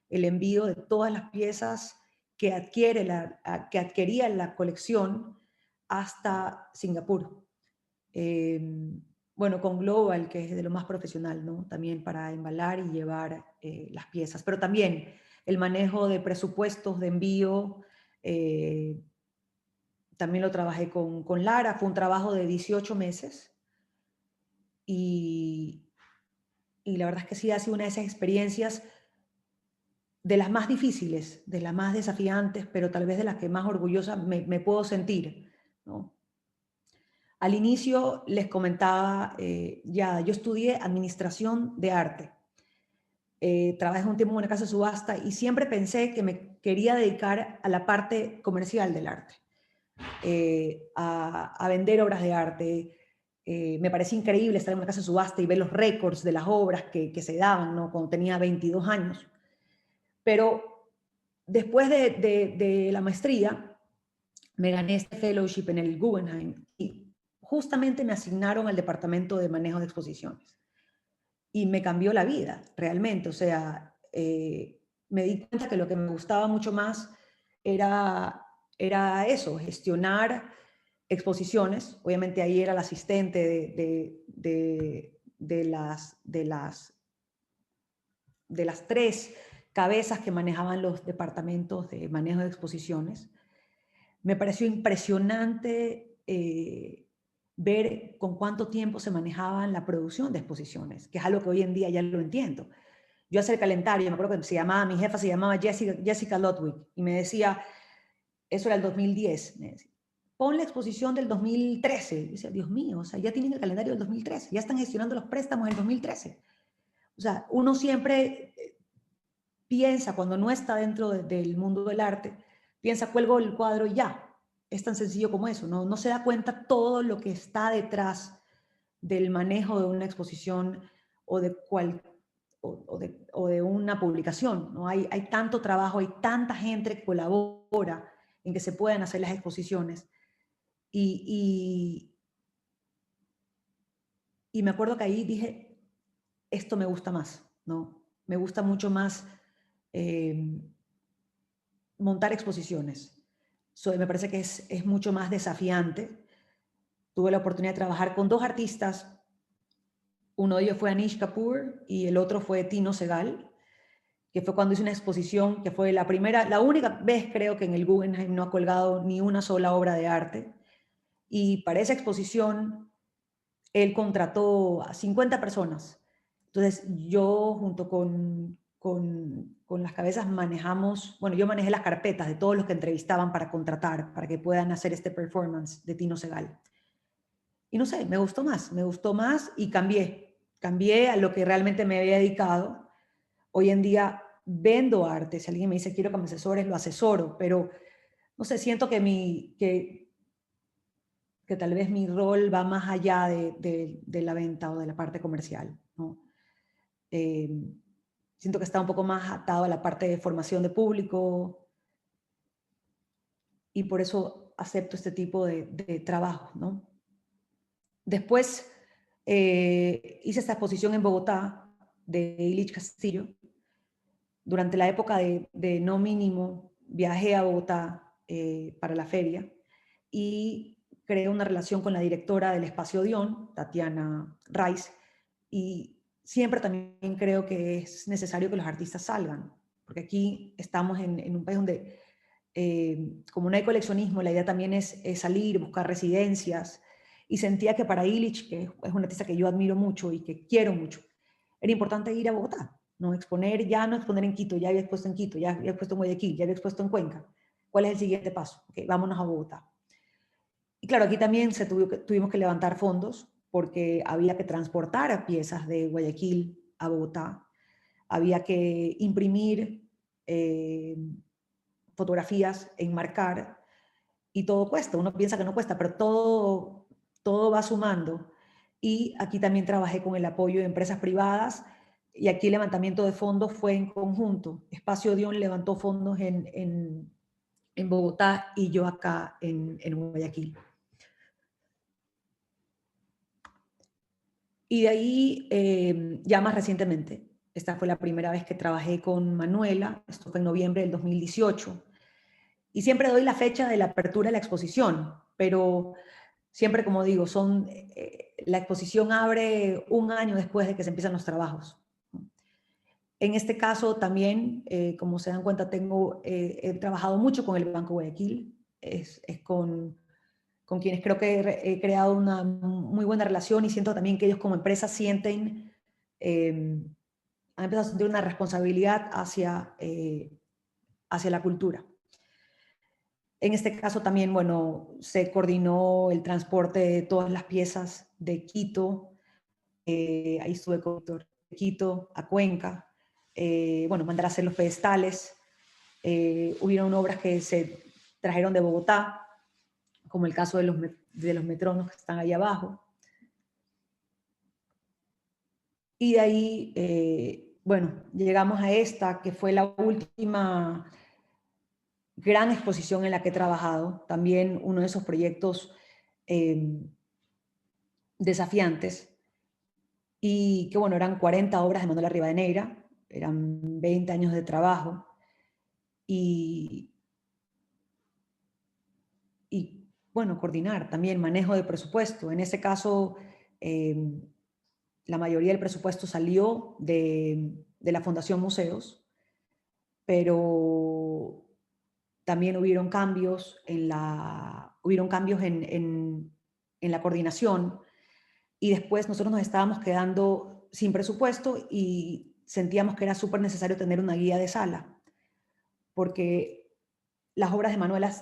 el envío de todas las piezas que adquiría la colección hasta Singapur. Bueno, con Global, que es de lo más profesional, ¿no? También para embalar y llevar las piezas, pero también el manejo de presupuestos de envío, también lo trabajé con Lara, fue un trabajo de 18 meses y y la verdad es que sí ha sido una de esas experiencias de las más difíciles, de las más desafiantes, pero tal vez de las que más orgullosa me puedo sentir, ¿no? Al inicio les comentaba, yo estudié administración de arte. Trabajé un tiempo en una casa de subasta y siempre pensé que me quería dedicar a la parte comercial del arte, a vender obras de arte. Me parecía increíble estar en una casa de subasta y ver los récords de las obras que se daban, ¿no? Cuando tenía 22 años. Pero después de la maestría, me gané este fellowship en el Guggenheim y justamente me asignaron al departamento de manejo de exposiciones. Y me cambió la vida, realmente. O sea, me di cuenta que lo que me gustaba mucho más era eso, gestionar exposiciones. Obviamente ahí era el asistente de las tres cabezas que manejaban los departamentos de manejo de exposiciones. Me pareció impresionante ver con cuánto tiempo se manejaba la producción de exposiciones, que es algo que hoy en día ya lo entiendo. Yo hacía el calendario, me acuerdo que mi jefa se llamaba Jessica Lodwick, y me decía, eso era el 2010, me decía, pon la exposición del 2013. Y decía, Dios mío, o sea, ya tienen el calendario del 2013, ya están gestionando los préstamos del 2013. O sea, uno siempre piensa, cuando no está dentro del mundo del arte, piensa, cuelgo el cuadro y ya. Es tan sencillo como eso, ¿no? No se da cuenta todo lo que está detrás del manejo de una exposición o de, o de una publicación, ¿no? Hay tanto trabajo, hay tanta gente que colabora en que se puedan hacer las exposiciones. Y, y me acuerdo que ahí dije, esto me gusta más, ¿no? Me gusta mucho más montar exposiciones. Me parece que es mucho más desafiante. Tuve la oportunidad de trabajar con dos artistas. Uno de ellos fue Anish Kapoor y el otro fue Tino Segal, que fue cuando hice una exposición que fue la única vez creo que en el Guggenheim no ha colgado ni una sola obra de arte. Y para esa exposición él contrató a 50 personas. Entonces yo junto con las cabezas manejamos, bueno, yo manejé las carpetas de todos los que entrevistaban para contratar, para que puedan hacer este performance de Tino Segal. Y no sé, me gustó más y cambié a lo que realmente me había dedicado. Hoy en día vendo arte, si alguien me dice quiero que me asesores, lo asesoro, pero no sé, siento que tal vez mi rol va más allá de la venta o de la parte comercial, ¿no? Siento que está un poco más atado a la parte de formación de público y por eso acepto este tipo de trabajo, ¿no? Después hice esta exposición en Bogotá de Illich Castillo. Durante la época de No Mínimo viajé a Bogotá para la feria y creé una relación con la directora del Espacio Odeón, Tatiana Rice, y siempre también creo que es necesario que los artistas salgan, porque aquí estamos en un país donde, como no hay coleccionismo, la idea también es salir, buscar residencias, y sentía que para Illich, que es un artista que yo admiro mucho y que quiero mucho, era importante ir a Bogotá, no exponer en Quito, ya había expuesto en Quito, ya había expuesto en Guayaquil, ya había expuesto en Cuenca. ¿Cuál es el siguiente paso? Okay, vámonos a Bogotá. Y claro, aquí también tuvimos que levantar fondos porque había que transportar piezas de Guayaquil a Bogotá, había que imprimir fotografías, enmarcar, y todo cuesta. Uno piensa que no cuesta, pero todo va sumando. Y aquí también trabajé con el apoyo de empresas privadas y aquí el levantamiento de fondos fue en conjunto. Espacio Odeón levantó fondos en Bogotá y yo acá en Guayaquil. Y de ahí, ya más recientemente, esta fue la primera vez que trabajé con Manuela, esto fue en noviembre del 2018, y siempre doy la fecha de la apertura de la exposición, pero siempre, como digo, la exposición abre un año después de que se empiezan los trabajos. En este caso también, como se dan cuenta, he trabajado mucho con el Banco Guayaquil, es con quienes creo que he creado una muy buena relación y siento también que ellos como empresa sienten han empezado a sentir una responsabilidad hacia la cultura. En este caso también, bueno, se coordinó el transporte de todas las piezas de Quito, ahí estuve con Víctor, de Quito a Cuenca, bueno, mandar a hacer los pedestales, hubieron obras que se trajeron de Bogotá, como el caso de los metronos que están ahí abajo. Y de ahí, bueno, llegamos a esta, que fue la última gran exposición en la que he trabajado, también uno de esos proyectos desafiantes, y que bueno, eran 40 obras de Manuela Rivadeneira, eran 20 años de trabajo, y bueno, coordinar también manejo de presupuesto. En ese caso, la mayoría del presupuesto salió de la Fundación Museos, pero también hubieron cambios en la coordinación, y después nosotros nos estábamos quedando sin presupuesto y sentíamos que era súper necesario tener una guía de sala, porque las obras de Manuela,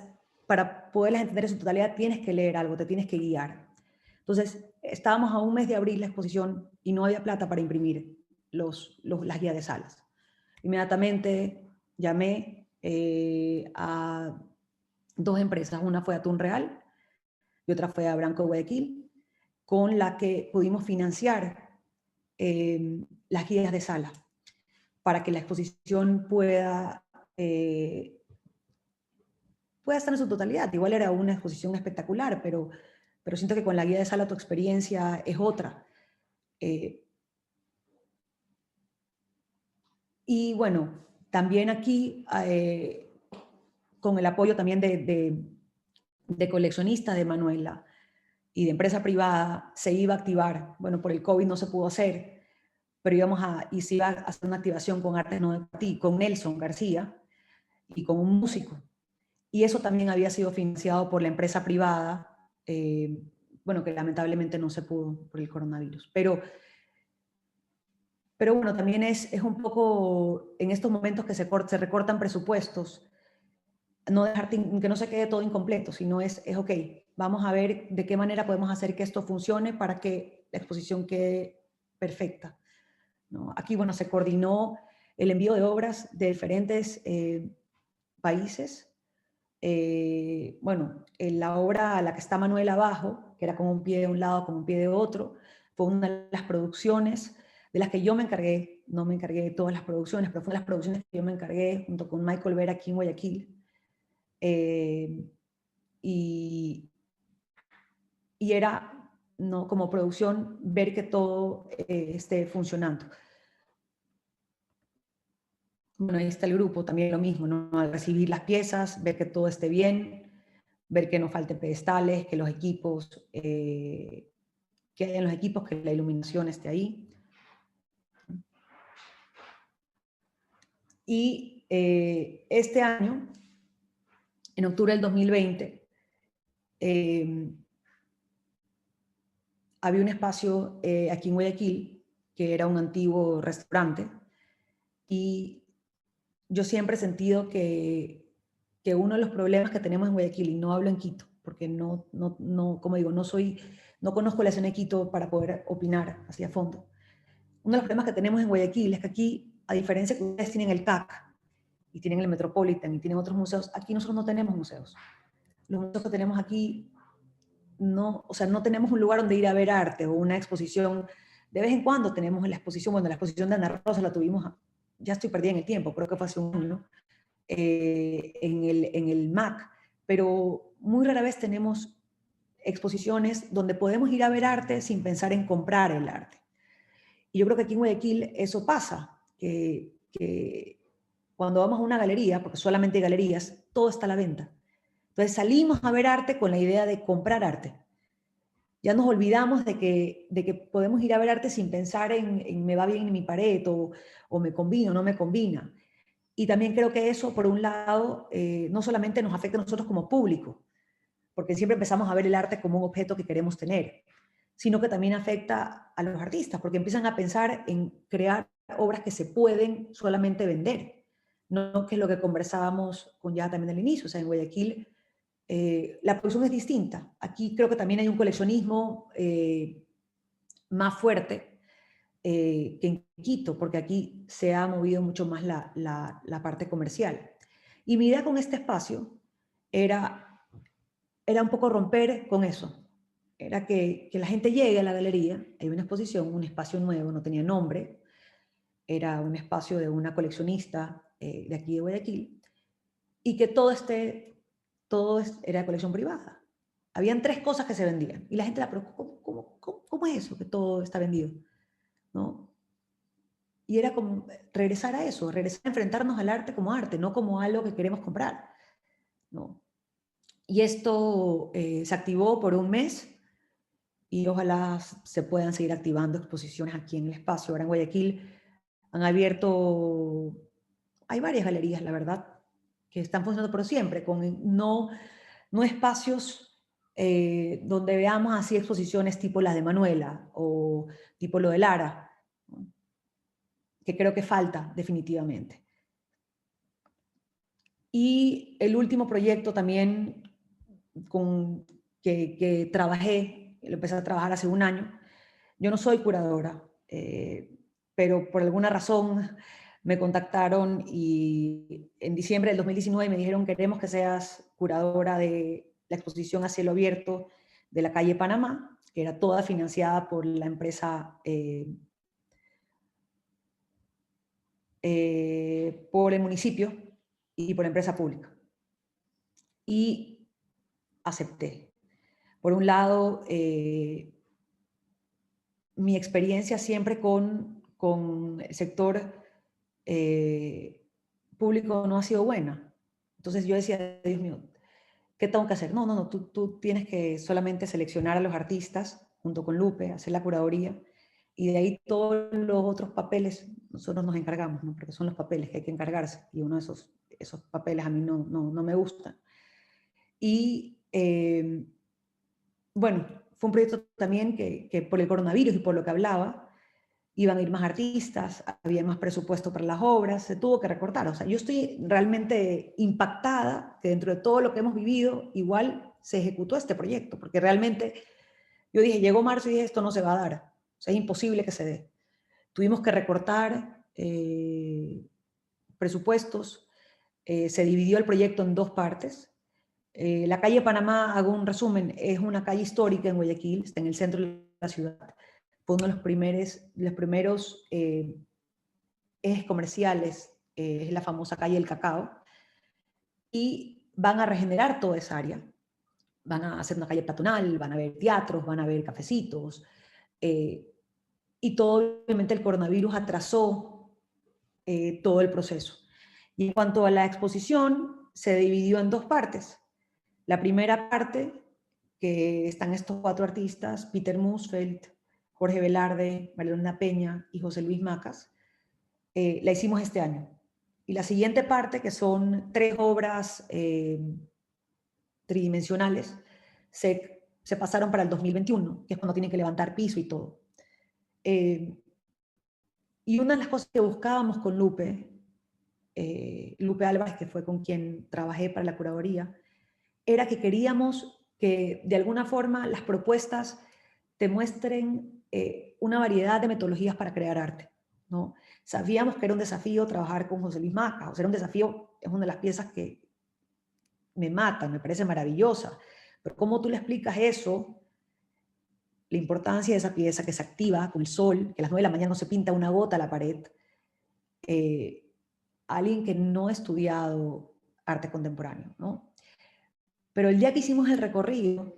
para poderlas entender en su totalidad, tienes que leer algo, te tienes que guiar. Entonces, estábamos a un mes de abrir la exposición y no había plata para imprimir las guías de salas. Inmediatamente llamé a 2 empresas, una fue Atún Real y otra fue a Branco de Guayaquil, con la que pudimos financiar las guías de sala para que la exposición pueda estar en su totalidad. Igual era una exposición espectacular, pero siento que con la guía de sala tu experiencia es otra. Y bueno, también aquí, con el apoyo también de coleccionistas de Manuela y de empresa privada, se iba a activar. Bueno, por el COVID no se pudo hacer, pero se iba a hacer una activación con Artes No de Ti, con Nelson García y con un músico. Y eso también había sido financiado por la empresa privada, bueno, que lamentablemente no se pudo por el coronavirus. Pero bueno, también es un poco en estos momentos que se recortan presupuestos, no dejarte, que no se quede todo incompleto, sino es ok, vamos a ver de qué manera podemos hacer que esto funcione para que la exposición quede perfecta, ¿no? Aquí, bueno, se coordinó el envío de obras de diferentes países. Bueno, la obra a la que está Manuel abajo, que era con un pie de un lado, con un pie de otro, fue una de las producciones de las que yo me encargué. No me encargué de todas las producciones, pero fue de las producciones que yo me encargué junto con Michael Vera aquí en Guayaquil. Y era, ¿no?, como producción, ver que todo esté funcionando. Bueno, ahí está el grupo, también lo mismo, ¿no? Al recibir las piezas, ver que todo esté bien, ver que no falten pedestales, que los equipos, que haya en los equipos, que la iluminación esté ahí. Y este año, en octubre del 2020, había un espacio aquí en Guayaquil, que era un antiguo restaurante, y yo siempre he sentido que uno de los problemas que tenemos en Guayaquil, y no hablo en Quito, porque no, como digo, no conozco la escena de Quito para poder opinar hacia fondo. Uno de los problemas que tenemos en Guayaquil es que aquí, a diferencia que ustedes tienen el CAC, y tienen el Metropolitan, y tienen otros museos, aquí nosotros no tenemos museos. Los museos que tenemos aquí, no tenemos un lugar donde ir a ver arte o una exposición. De vez en cuando tenemos la exposición, bueno, la exposición de Ana Rosa la tuvimos, ya estoy perdida en el tiempo, creo que fue hace un año, en el MAC, pero muy rara vez tenemos exposiciones donde podemos ir a ver arte sin pensar en comprar el arte. Y yo creo que aquí en Guayaquil eso pasa, que cuando vamos a una galería, porque solamente hay galerías, todo está a la venta. Entonces salimos a ver arte con la idea de comprar arte. Ya nos olvidamos de que podemos ir a ver arte sin pensar en me va bien en mi pared, o me combina o no me combina. Y también creo que eso, por un lado, no solamente nos afecta a nosotros como público, porque siempre empezamos a ver el arte como un objeto que queremos tener, sino que también afecta a los artistas, porque empiezan a pensar en crear obras que se pueden solamente vender, no que es lo que conversábamos con ya también al inicio. O sea, en Guayaquil la producción es distinta. Aquí creo que también hay un coleccionismo más fuerte que en Quito, porque aquí se ha movido mucho más la parte comercial. Y mi idea con este espacio era un poco romper con eso. Era que la gente llegue a la galería, hay una exposición, un espacio nuevo, no tenía nombre, era un espacio de una coleccionista de aquí de Guayaquil, y que era de colección privada. Habían 3 cosas que se vendían, y la gente la preguntó, ¿cómo es eso que todo está vendido? ¿No? Y era como regresar a eso, regresar a enfrentarnos al arte como arte, no como algo que queremos comprar, ¿no? Y esto se activó por un mes, y ojalá se puedan seguir activando exposiciones aquí en el espacio. Ahora en Guayaquil han abierto, hay varias galerías, la verdad, que están funcionando por siempre, con no espacios donde veamos así exposiciones tipo las de Manuela o tipo lo de Lara, ¿no? Que creo que falta definitivamente. Y el último proyecto también que trabajé, lo empecé a trabajar hace un año. Yo no soy curadora, pero por alguna razón me contactaron y en diciembre del 2019 me dijeron: queremos que seas curadora de la exposición a cielo abierto de la calle Panamá, que era toda financiada por la empresa, por el municipio y por la empresa pública. Y acepté. Por un lado, mi experiencia siempre con el sector público no ha sido buena. Entonces yo decía: Dios mío, ¿qué tengo que hacer? No, tú tienes que solamente seleccionar a los artistas junto con Lupe, hacer la curaduría, y de ahí todos los otros papeles nosotros nos encargamos, ¿no? Porque son los papeles que hay que encargarse, y uno de esos papeles a mí no me gusta. Y bueno, fue un proyecto también que por el coronavirus y por lo que hablaba, iban a ir más artistas, había más presupuesto para las obras, se tuvo que recortar. O sea, yo estoy realmente impactada que dentro de todo lo que hemos vivido, igual se ejecutó este proyecto, porque realmente yo dije, llegó marzo y dije, esto no se va a dar. O sea, es imposible que se dé. Tuvimos que recortar presupuestos, se dividió el proyecto en 2 partes. La calle Panamá, hago un resumen, es una calle histórica en Guayaquil, está en el centro de la ciudad. Fue uno de los primeros ejes comerciales, es la famosa calle del Cacao, y van a regenerar toda esa área. Van a hacer una calle peatonal, van a haber teatros, van a haber cafecitos, y todo, obviamente, el coronavirus atrasó todo el proceso. Y en cuanto a la exposición, se dividió en 2 partes. La primera parte, que están estos 4 artistas, Peter Musfeld, Jorge Velarde, Marilena Peña y José Luis Macas, la hicimos este año. Y la siguiente parte, que son 3 obras tridimensionales, se pasaron para el 2021, que es cuando tienen que levantar piso y todo. Y una de las cosas que buscábamos con Lupe Álvarez, que fue con quien trabajé para la curaduría, era que queríamos que de alguna forma las propuestas te muestren una variedad de metodologías para crear arte, ¿no? Sabíamos que era un desafío trabajar con José Luis Maca, o sea, era un desafío, es una de las piezas que me mata, me parece maravillosa, pero ¿cómo tú le explicas eso? La importancia de esa pieza que se activa con el sol, que a las 9 de la mañana no se pinta una gota a la pared, alguien que no ha estudiado arte contemporáneo, ¿no? Pero el día que hicimos el recorrido,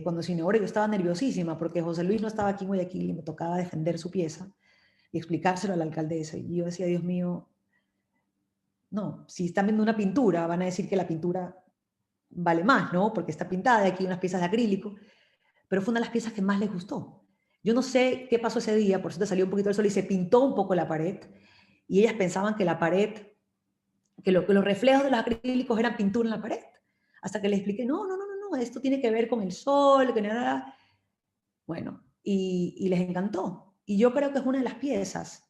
cuando se inauguró, yo estaba nerviosísima porque José Luis no estaba aquí en Guayaquil y me tocaba defender su pieza y explicárselo a la alcaldesa. Y yo decía, Dios mío, no, si están viendo una pintura, van a decir que la pintura vale más, ¿no? Porque está pintada y aquí hay unas piezas de acrílico. Pero fue una de las piezas que más les gustó. Yo no sé qué pasó ese día, por eso te salió un poquito el sol y se pintó un poco la pared. Y ellas pensaban que la pared, que los reflejos de los acrílicos eran pintura en la pared. Hasta que les expliqué, no, esto tiene que ver con el sol, que nada. Bueno, y les encantó. Y yo creo que es una de las piezas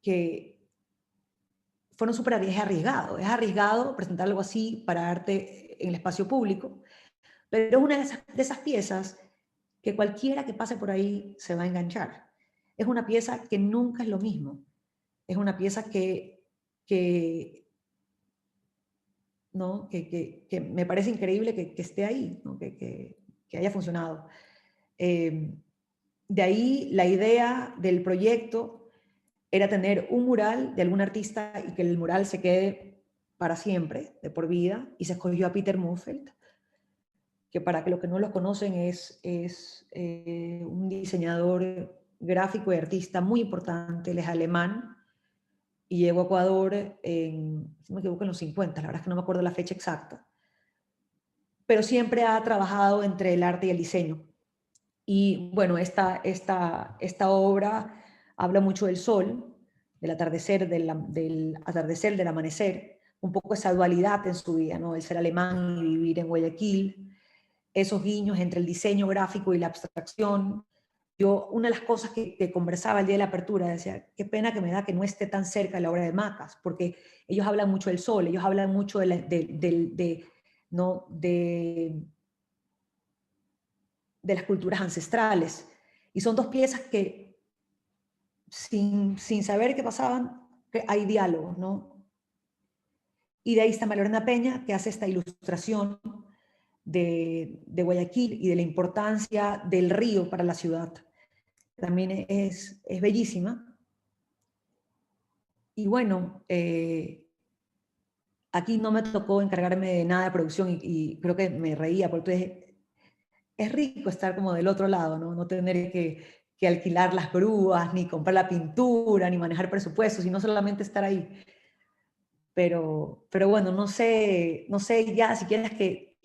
que fueron súper arriesgados. Es arriesgado presentar algo así para arte en el espacio público, pero es una de esas piezas que cualquiera que pase por ahí se va a enganchar. Es una pieza que nunca es lo mismo. Es una pieza que, ¿no? que me parece increíble que esté ahí, ¿no? que haya funcionado. De ahí la idea del proyecto era tener un mural de algún artista y que el mural se quede para siempre, de por vida, y se escogió a Peter Mufeld, que para que los que no lo conocen es un diseñador gráfico y artista muy importante, él es alemán, y llegó a Ecuador en, si no me equivoco, en los 50, la verdad es que no me acuerdo la fecha exacta, pero siempre ha trabajado entre el arte y el diseño. Y bueno, esta obra habla mucho del sol, del atardecer, del atardecer, del amanecer, un poco esa dualidad en su vida, ¿no? El ser alemán y vivir en Guayaquil, esos guiños entre el diseño gráfico y la abstracción. Yo, una de las cosas que conversaba el día de la apertura, decía, qué pena que me da que no esté tan cerca de la obra de Macas, porque ellos hablan mucho del sol, ellos hablan mucho ¿no? de las culturas ancestrales. Y son dos piezas que, sin saber qué pasaban, que hay diálogos, ¿no? Y de ahí está Malorena Peña, que hace esta ilustración de Guayaquil y de la importancia del río para la ciudad. También es bellísima. Y bueno, aquí no me tocó encargarme de nada de producción y creo que me reía, porque es rico estar como del otro lado, ¿no? No tener que alquilar las grúas, ni comprar la pintura, ni manejar presupuestos, sino solamente estar ahí. Pero bueno, no sé ya si quieres que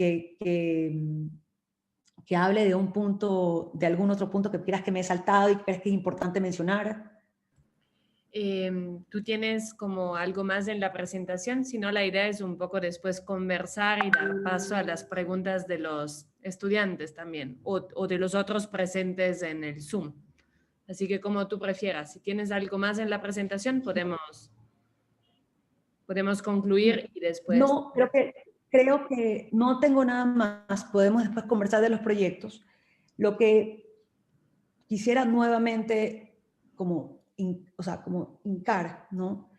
hable de un punto, de algún otro punto que quieras que me he saltado y que crees que es importante mencionar. ¿Tú tienes como algo más en la presentación? Si no, la idea es un poco después conversar y dar paso a las preguntas de los estudiantes también o de los otros presentes en el Zoom. Así que como tú prefieras, si tienes algo más en la presentación, podemos concluir y después... No, creo que no tengo nada más. Podemos después conversar de los proyectos. Lo que quisiera nuevamente o sea, como hincar, ¿no?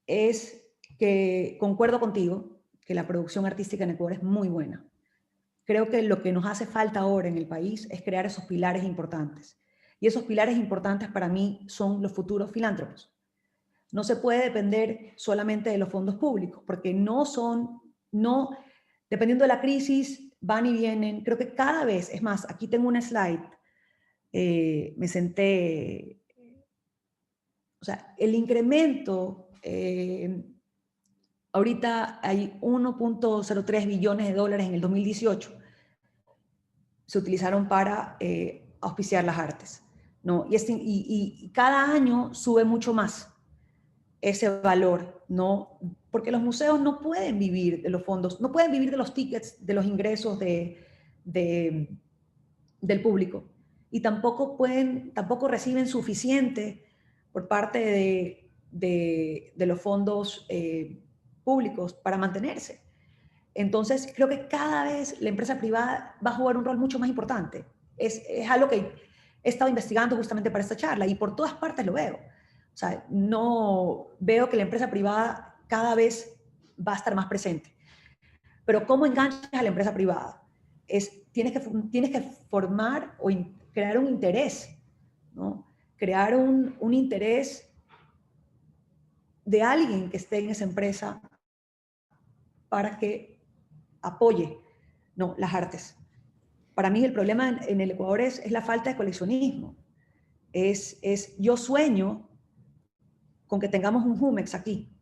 Es que concuerdo contigo que la producción artística en Ecuador es muy buena. Creo que lo que nos hace falta ahora en el país es crear esos pilares importantes. Y esos pilares importantes para mí son los futuros filántropos. No se puede depender solamente de los fondos públicos, porque no, dependiendo de la crisis, van y vienen. Creo que cada vez, es más, aquí tengo una slide, me senté, o sea, el incremento, ahorita hay 1.03 billones de dólares en el 2018, se utilizaron para auspiciar las artes, ¿no? Y cada año sube mucho más ese valor, ¿no? Porque los museos no pueden vivir de los fondos, no pueden vivir de los tickets, de los ingresos del público. Y tampoco reciben suficiente por parte de los fondos públicos para mantenerse. Entonces, creo que cada vez la empresa privada va a jugar un rol mucho más importante. Es algo que he estado investigando justamente para esta charla y por todas partes lo veo. O sea, no veo que la empresa privada cada vez va a estar más presente. Pero ¿cómo enganchas a la empresa privada? Tienes que formar o crear un interés, ¿no? Crear un interés de alguien que esté en esa empresa para que apoye, ¿no? Las artes. Para mí el problema en el Ecuador es la falta de coleccionismo. Yo sueño con que tengamos un Jumex aquí.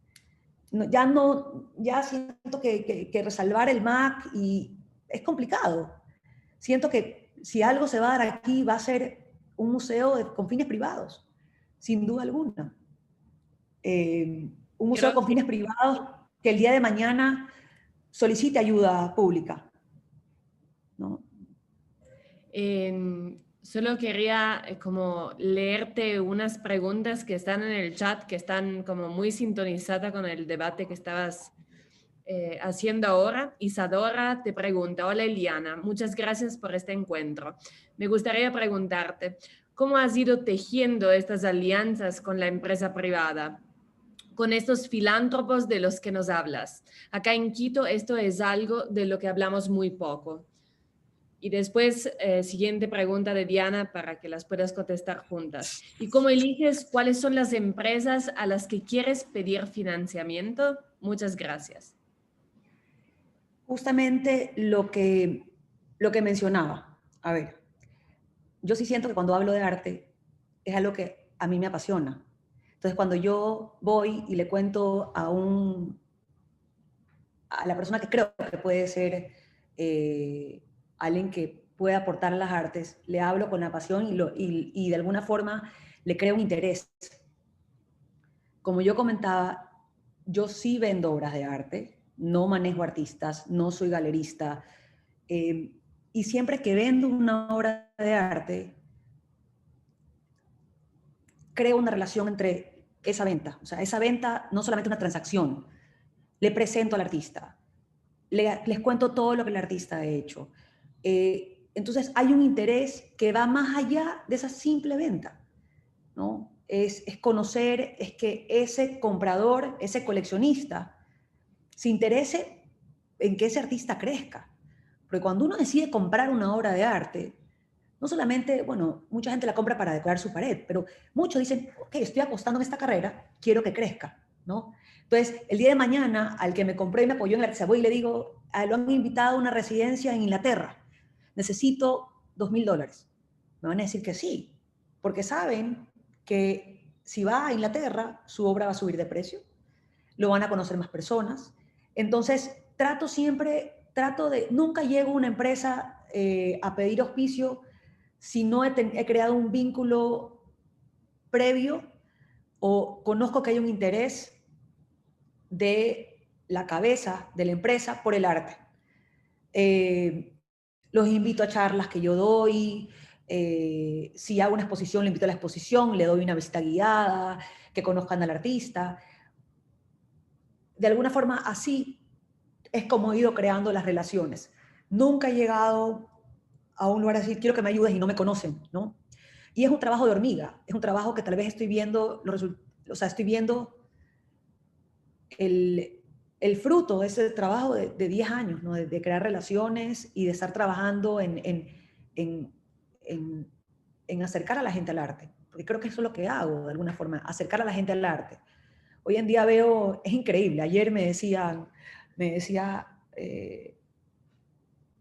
Ya siento que resalvar el MAC y es complicado. Siento que si algo se va a dar aquí va a ser un museo con fines privados, sin duda alguna. Un museo con fines privados que el día de mañana solicite ayuda pública, ¿no? Solo quería como leerte unas preguntas que están en el chat, que están como muy sintonizadas con el debate que estabas haciendo ahora. Isadora te pregunta: hola Eliana, muchas gracias por este encuentro. Me gustaría preguntarte, ¿cómo has ido tejiendo estas alianzas con la empresa privada, con estos filántropos de los que nos hablas? Acá en Quito esto es algo de lo que hablamos muy poco. Y después, siguiente pregunta de Diana para que las puedas contestar juntas. ¿Y cómo eliges cuáles son las empresas a las que quieres pedir financiamiento? Muchas gracias. Justamente lo que mencionaba. A ver, yo sí siento que cuando hablo de arte es algo que a mí me apasiona. Entonces, cuando yo voy y le cuento a la persona que creo que puede ser alguien que pueda aportar a las artes, le hablo con la pasión y de alguna forma le creo un interés. Como yo comentaba, yo sí vendo obras de arte, no manejo artistas, no soy galerista, y siempre que vendo una obra de arte, creo una relación entre esa venta. O sea, esa venta no solamente una transacción, le presento al artista, les cuento todo lo que el artista ha hecho. Entonces hay un interés que va más allá de esa simple venta, ¿no? Es conocer, es que ese comprador, ese coleccionista, se interese en que ese artista crezca. Porque cuando uno decide comprar una obra de arte, no solamente, bueno, mucha gente la compra para decorar su pared, pero muchos dicen, ok, estoy apostando en esta carrera, quiero que crezca, ¿no? Entonces, el día de mañana, al que me compré y me apoyó en la voy y le digo, lo han invitado a una residencia en Inglaterra, necesito $2,000. Me van a decir que sí, porque saben que si va a Inglaterra, su obra va a subir de precio, lo van a conocer más personas. Entonces, trato de, nunca llego a una empresa a pedir auspicio si no he creado un vínculo previo o conozco que hay un interés de la cabeza de la empresa por el arte. Los invito a charlas que yo doy, si hago una exposición, le invito a la exposición, le doy una visita guiada, que conozcan al artista. De alguna forma así es como he ido creando las relaciones. Nunca he llegado a un lugar a decir, quiero que me ayudes y no me conocen, ¿no? Y es un trabajo de hormiga, es un trabajo que tal vez estoy viendo o sea, estoy viendo el fruto de ese trabajo de 10 años, ¿no? De crear relaciones y de estar trabajando en, en acercar a la gente al arte. Porque creo que eso es lo que hago, de alguna forma, acercar a la gente al arte. Hoy en día veo, es increíble, ayer me decía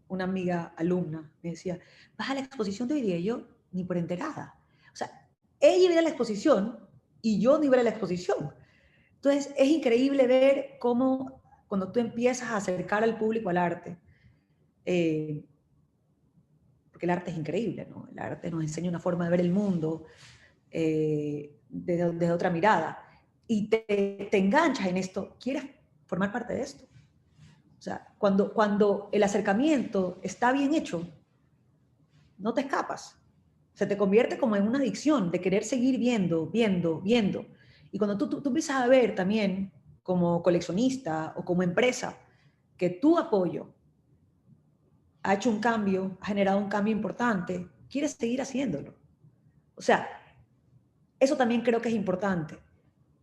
una amiga alumna, me decía, vas a la exposición de hoy día, y yo ni por enterada. O sea, ella iba a la exposición y yo no iba a la exposición. Entonces, es increíble ver cómo cuando tú empiezas a acercar al público al arte, eh, porque el arte es increíble, ¿no? El arte nos enseña una forma de ver el mundo desde otra mirada, y te enganchas en esto, quieres formar parte de esto. O sea, cuando el acercamiento está bien hecho, no te escapas. Se te convierte como en una adicción de querer seguir viendo, viendo, viendo. Y cuando tú empiezas a ver también como coleccionista o como empresa que tu apoyo ha hecho un cambio, ha generado un cambio importante, quieres seguir haciéndolo. O sea, eso también creo que es importante.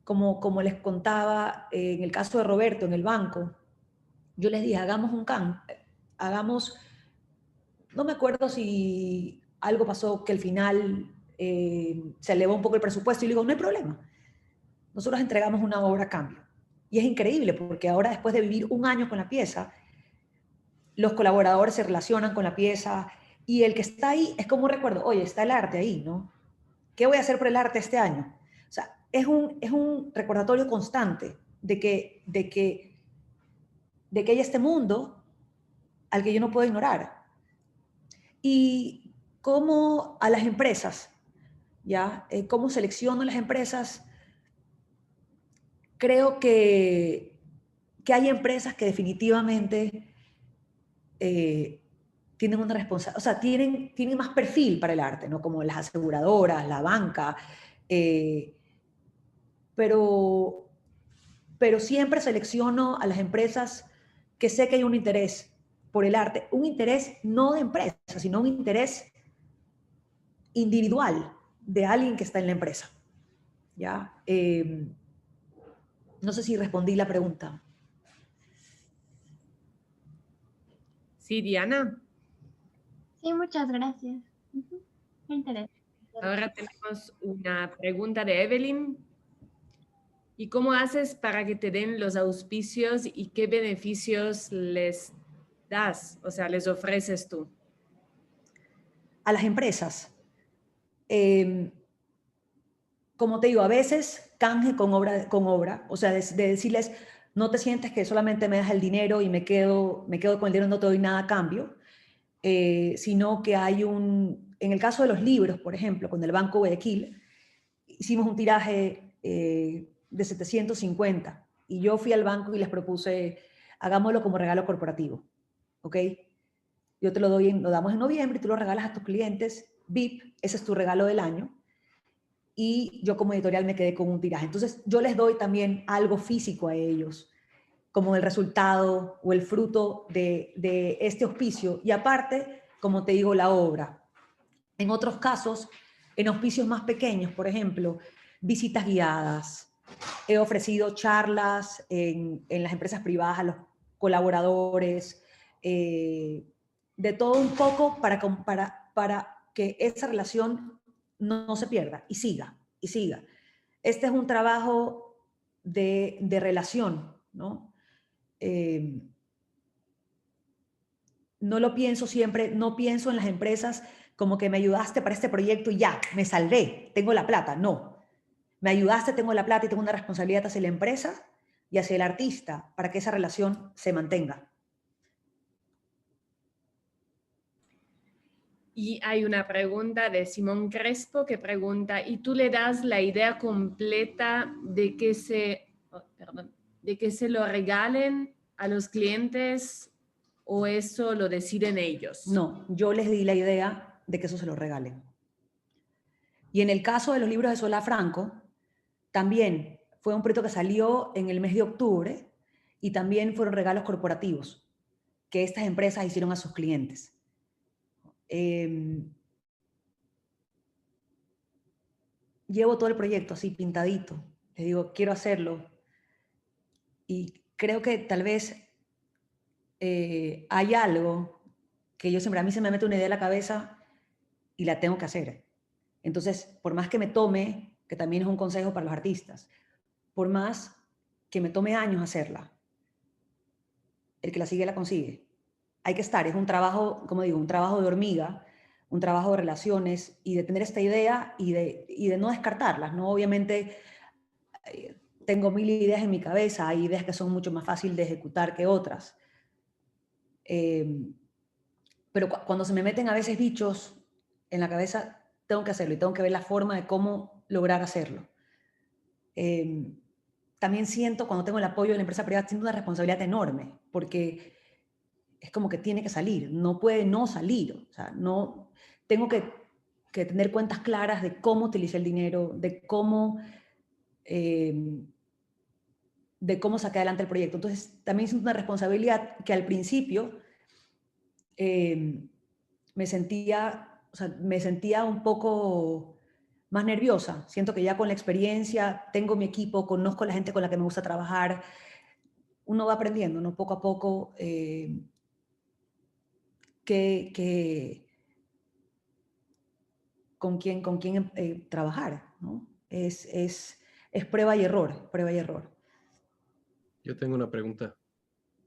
Como les contaba en el caso de Roberto en el banco, yo les dije, hagamos, no me acuerdo si algo pasó que al final se elevó un poco el presupuesto y le digo, no hay problema, nosotros entregamos una obra a cambio. Y es increíble porque ahora después de vivir un año con la pieza, los colaboradores se relacionan con la pieza y el que está ahí es como un recuerdo, oye, está el arte ahí, ¿no? ¿Qué voy a hacer por el arte este año? O sea, es un recordatorio constante de que hay este mundo al que yo no puedo ignorar. Y cómo a las empresas, ¿ya? Cómo selecciono las empresas. Creo que hay empresas que definitivamente tienen una responsabilidad, o sea, tienen más perfil para el arte, ¿no? Como las aseguradoras, la banca, eh, pero, pero siempre selecciono a las empresas que sé que hay un interés por el arte, un interés no de empresa, sino un interés individual de alguien que está en la empresa, ¿ya? No sé si respondí la pregunta. Sí, Diana. Sí, muchas gracias. Ujú. Qué interesante. Ahora tenemos una pregunta de Evelyn. ¿Y cómo haces para que te den los auspicios y qué beneficios les das? O sea, les ofreces tú. A las empresas, eh, como te digo, a veces canje con obra, o sea, de decirles, no te sientes que solamente me das el dinero y me quedo con el dinero, no te doy nada a cambio, sino que hay en el caso de los libros, por ejemplo, con el Banco Guayaquil, hicimos un tiraje de 750 y yo fui al banco y les propuse, hagámoslo como regalo corporativo, ¿ok? Yo te lo doy, lo damos en noviembre y tú lo regalas a tus clientes, VIP, ese es tu regalo del año, y yo como editorial me quedé con un tiraje. Entonces yo les doy también algo físico a ellos, como el resultado o el fruto de este auspicio. Y aparte, como te digo, la obra. En otros casos, en auspicios más pequeños, por ejemplo, visitas guiadas. He ofrecido charlas en las empresas privadas a los colaboradores, de todo un poco para que esa relación no se pierda y siga, y siga. Este es un trabajo de relación, ¿no? No lo pienso siempre, no pienso en las empresas como que me ayudaste para este proyecto y ya, me salvé, tengo la plata. No, me ayudaste, tengo la plata y tengo una responsabilidad hacia la empresa y hacia el artista para que esa relación se mantenga. Y hay una pregunta de Simón Crespo que pregunta, ¿y tú le das la idea completa de que de que se lo regalen a los clientes o eso lo deciden ellos? No, yo les di la idea de que eso se lo regalen. Y en el caso de los libros de Solá Franco, también fue un proyecto que salió en el mes de octubre y también fueron regalos corporativos que estas empresas hicieron a sus clientes. Llevo todo el proyecto así pintadito. Les digo, quiero hacerlo. Y creo que tal vez hay algo que yo siempre, a mí se me mete una idea en la cabeza y la tengo que hacer. Entonces, por más que me tome, que también es un consejo para los artistas, por más que me tome años hacerla, el que la sigue la consigue. Hay que estar, es un trabajo, como digo, un trabajo de hormiga, un trabajo de relaciones y de tener esta idea y de no descartarlas, ¿no? Obviamente tengo mil ideas en mi cabeza, hay ideas que son mucho más fáciles de ejecutar que otras. Pero cuando se me meten a veces bichos en la cabeza, tengo que hacerlo y tengo que ver la forma de cómo lograr hacerlo. También siento, cuando tengo el apoyo de la empresa privada, siento una responsabilidad enorme, porque es como que tiene que salir, no puede no salir. O sea, no, tengo que tener cuentas claras de cómo utilicé el dinero, de cómo saqué adelante el proyecto. Entonces, también siento una responsabilidad que al principio me sentía, o sea, me sentía un poco más nerviosa. Siento que ya con la experiencia, tengo mi equipo, conozco a la gente con la que me gusta trabajar, uno va aprendiendo, ¿no? Poco a poco, con quién trabajar, ¿no? Es prueba y error, prueba y error. Yo tengo una pregunta.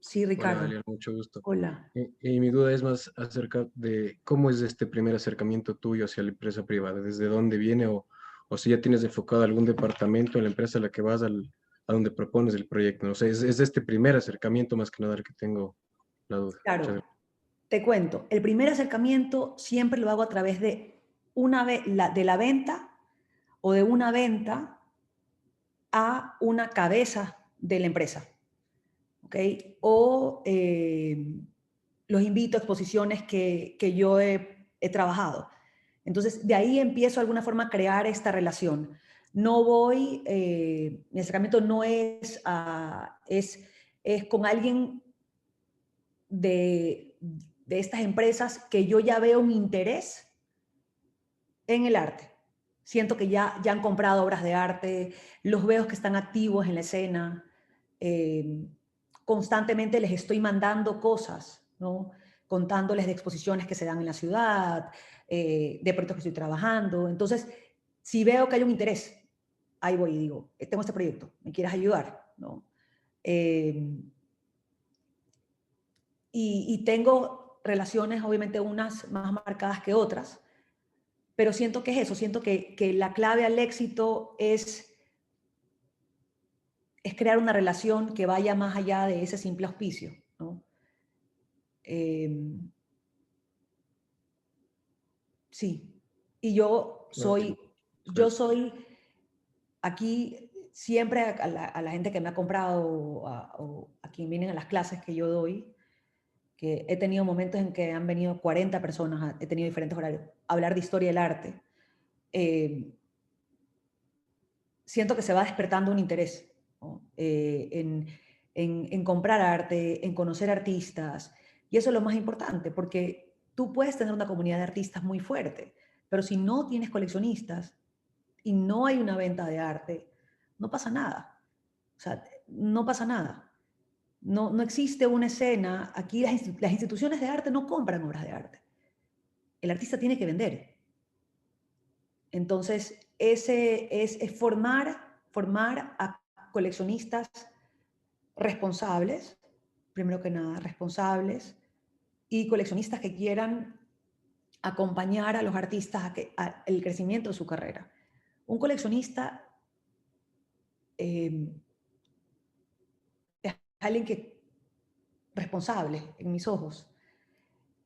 Sí, Hola, Ricardo. Galia, mucho gusto. Hola. Y mi duda es más acerca de cómo es este primer acercamiento tuyo hacia la empresa privada, desde dónde viene o si ya tienes enfocado algún departamento en la empresa a la que vas, a donde propones el proyecto. No sé, es este primer acercamiento más que nada el que tengo la duda. Muchas Claro, gracias. te cuento. El primer acercamiento siempre lo hago a través de de la venta o de una venta a una cabeza de la empresa. ¿Ok? O los invito a exposiciones que yo he trabajado. Entonces, de ahí empiezo de alguna forma a crear esta relación. No voy, mi acercamiento no es, es con alguien de estas empresas que yo ya veo un interés en el arte. Siento que ya han comprado obras de arte, los veo que están activos en la escena, constantemente les estoy mandando cosas, ¿no? Contándoles de exposiciones que se dan en la ciudad, de proyectos que estoy trabajando. Entonces, si veo que hay un interés, ahí voy y digo, tengo este proyecto, ¿me quieres ayudar? ¿No? Y tengo relaciones, obviamente, unas más marcadas que otras, pero siento que es eso, siento que la clave al éxito es crear una relación que vaya más allá de ese simple auspicio, ¿no? Sí, y yo soy aquí siempre a la gente que me ha comprado o a quien vienen a las clases que yo doy, que he tenido momentos en que han venido 40 personas, he tenido diferentes horarios, a hablar de historia del arte. Siento que se va despertando un interés, ¿no? En comprar arte, en conocer artistas, y eso es lo más importante, porque tú puedes tener una comunidad de artistas muy fuerte, pero si no tienes coleccionistas y no hay una venta de arte, no pasa nada. O sea, no pasa nada. No existe una escena. Aquí las instituciones de arte no compran obras de arte. El artista tiene que vender. Entonces, ese es formar a coleccionistas responsables, primero que nada, responsables, y coleccionistas que quieran acompañar a los artistas a el crecimiento de su carrera. Un coleccionista es alguien que responsable, en mis ojos.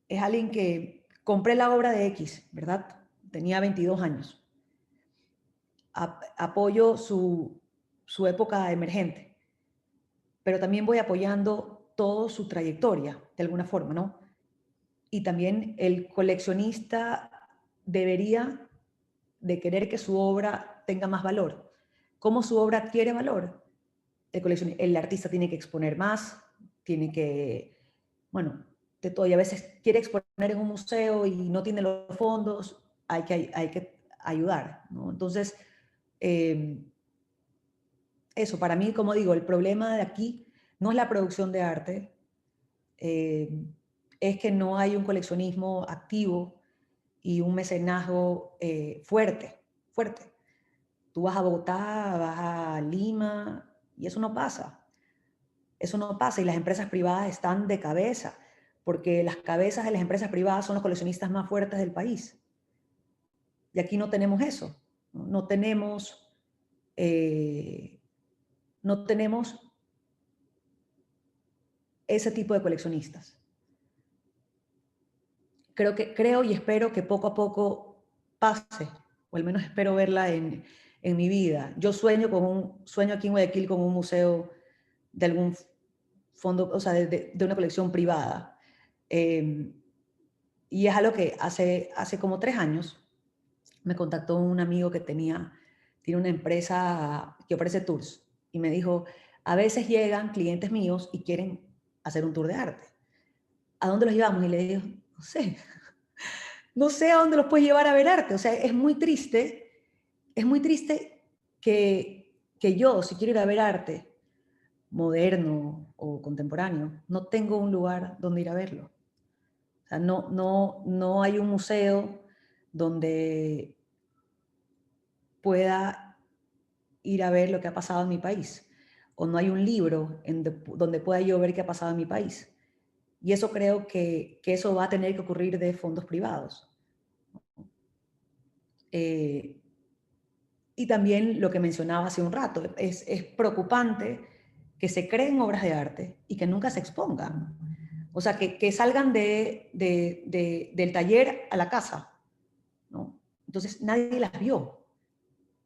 Es alguien que compré la obra de X, ¿verdad? Tenía 22 años. Apoyo su época emergente, pero también voy apoyando toda su trayectoria, de alguna forma, ¿no? Y también el coleccionista debería de querer que su obra tenga más valor. ¿Cómo su obra adquiere valor? El artista tiene que exponer más, tiene que, bueno, de todo, y a veces quiere exponer en un museo y no tiene los fondos, hay que ayudar, ¿no? Entonces, eso, para mí, como digo, el problema de aquí no es la producción de arte, es que no hay un coleccionismo activo y un mecenazgo fuerte. Tú vas a Bogotá, vas a Lima, y eso no pasa. Eso no pasa, y las empresas privadas están de cabeza, porque las cabezas de las empresas privadas son los coleccionistas más fuertes del país. Y aquí no tenemos eso. No tenemos ese tipo de coleccionistas. Creo y espero que poco a poco pase, o al menos espero verla en mi vida. Yo sueño aquí en Guayaquil con un museo de algún fondo, o sea, de una colección privada. Y es algo que hace como 3 años me contactó un amigo que tiene una empresa que ofrece tours, y me dijo, a veces llegan clientes míos y quieren hacer un tour de arte. ¿A dónde los llevamos? Y le digo, no sé a dónde los puedes llevar a ver arte. O sea, es muy triste que yo, si quiero ir a ver arte moderno o contemporáneo, no tengo un lugar donde ir a verlo. O sea, no hay un museo donde pueda ir a ver lo que ha pasado en mi país, o no hay un libro donde pueda yo ver qué ha pasado en mi país. Y eso creo que eso va a tener que ocurrir de fondos privados. Y también lo que mencionaba hace un rato, es preocupante que se creen obras de arte y que nunca se expongan. O sea, que salgan del taller a la casa, ¿no? Entonces nadie las vio,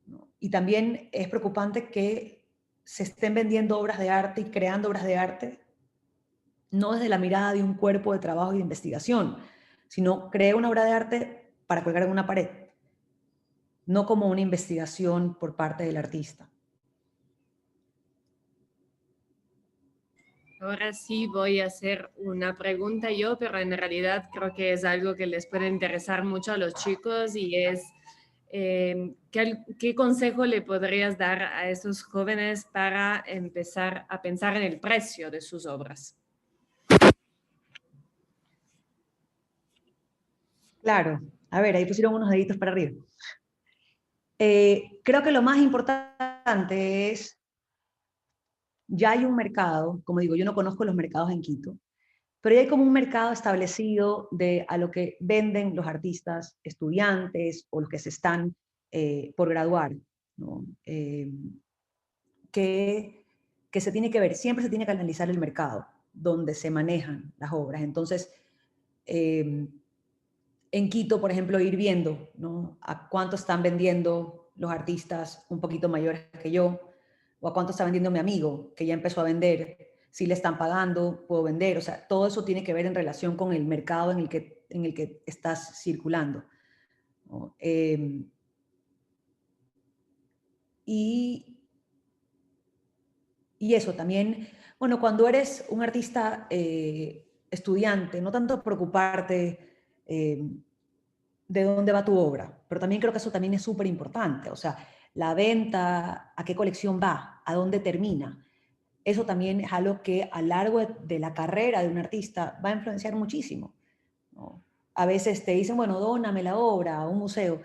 ¿no? Y también es preocupante que se estén vendiendo obras de arte y creando obras de arte no desde la mirada de un cuerpo de trabajo y de investigación, sino creé una obra de arte para colgar en una pared, no como una investigación por parte del artista. Ahora sí voy a hacer una pregunta yo, pero en realidad creo que es algo que les puede interesar mucho a los chicos y es, ¿qué consejo le podrías dar a esos jóvenes para empezar a pensar en el precio de sus obras? Claro, a ver, ahí pusieron unos deditos para arriba. Creo que lo más importante es, ya hay un mercado, como digo, yo no conozco los mercados en Quito, pero ya hay como un mercado establecido de a lo que venden los artistas estudiantes o los que se están por graduar, ¿no? Que se tiene que ver, siempre se tiene que analizar el mercado donde se manejan las obras. Entonces, en Quito, por ejemplo, ir viendo, ¿no?, a cuánto están vendiendo los artistas un poquito mayores que yo, o a cuánto está vendiendo mi amigo, que ya empezó a vender, si le están pagando, puedo vender. O sea, todo eso tiene que ver en relación con el mercado en el que estás circulando, ¿no? Y eso también, bueno, cuando eres un artista estudiante, no tanto preocuparte de dónde va tu obra, pero también creo que eso también es súper importante. O sea, la venta, a qué colección va, a dónde termina. Eso también es algo que a lo largo de la carrera de un artista va a influenciar muchísimo, ¿no? A veces te dicen, bueno, dóname la obra a un museo.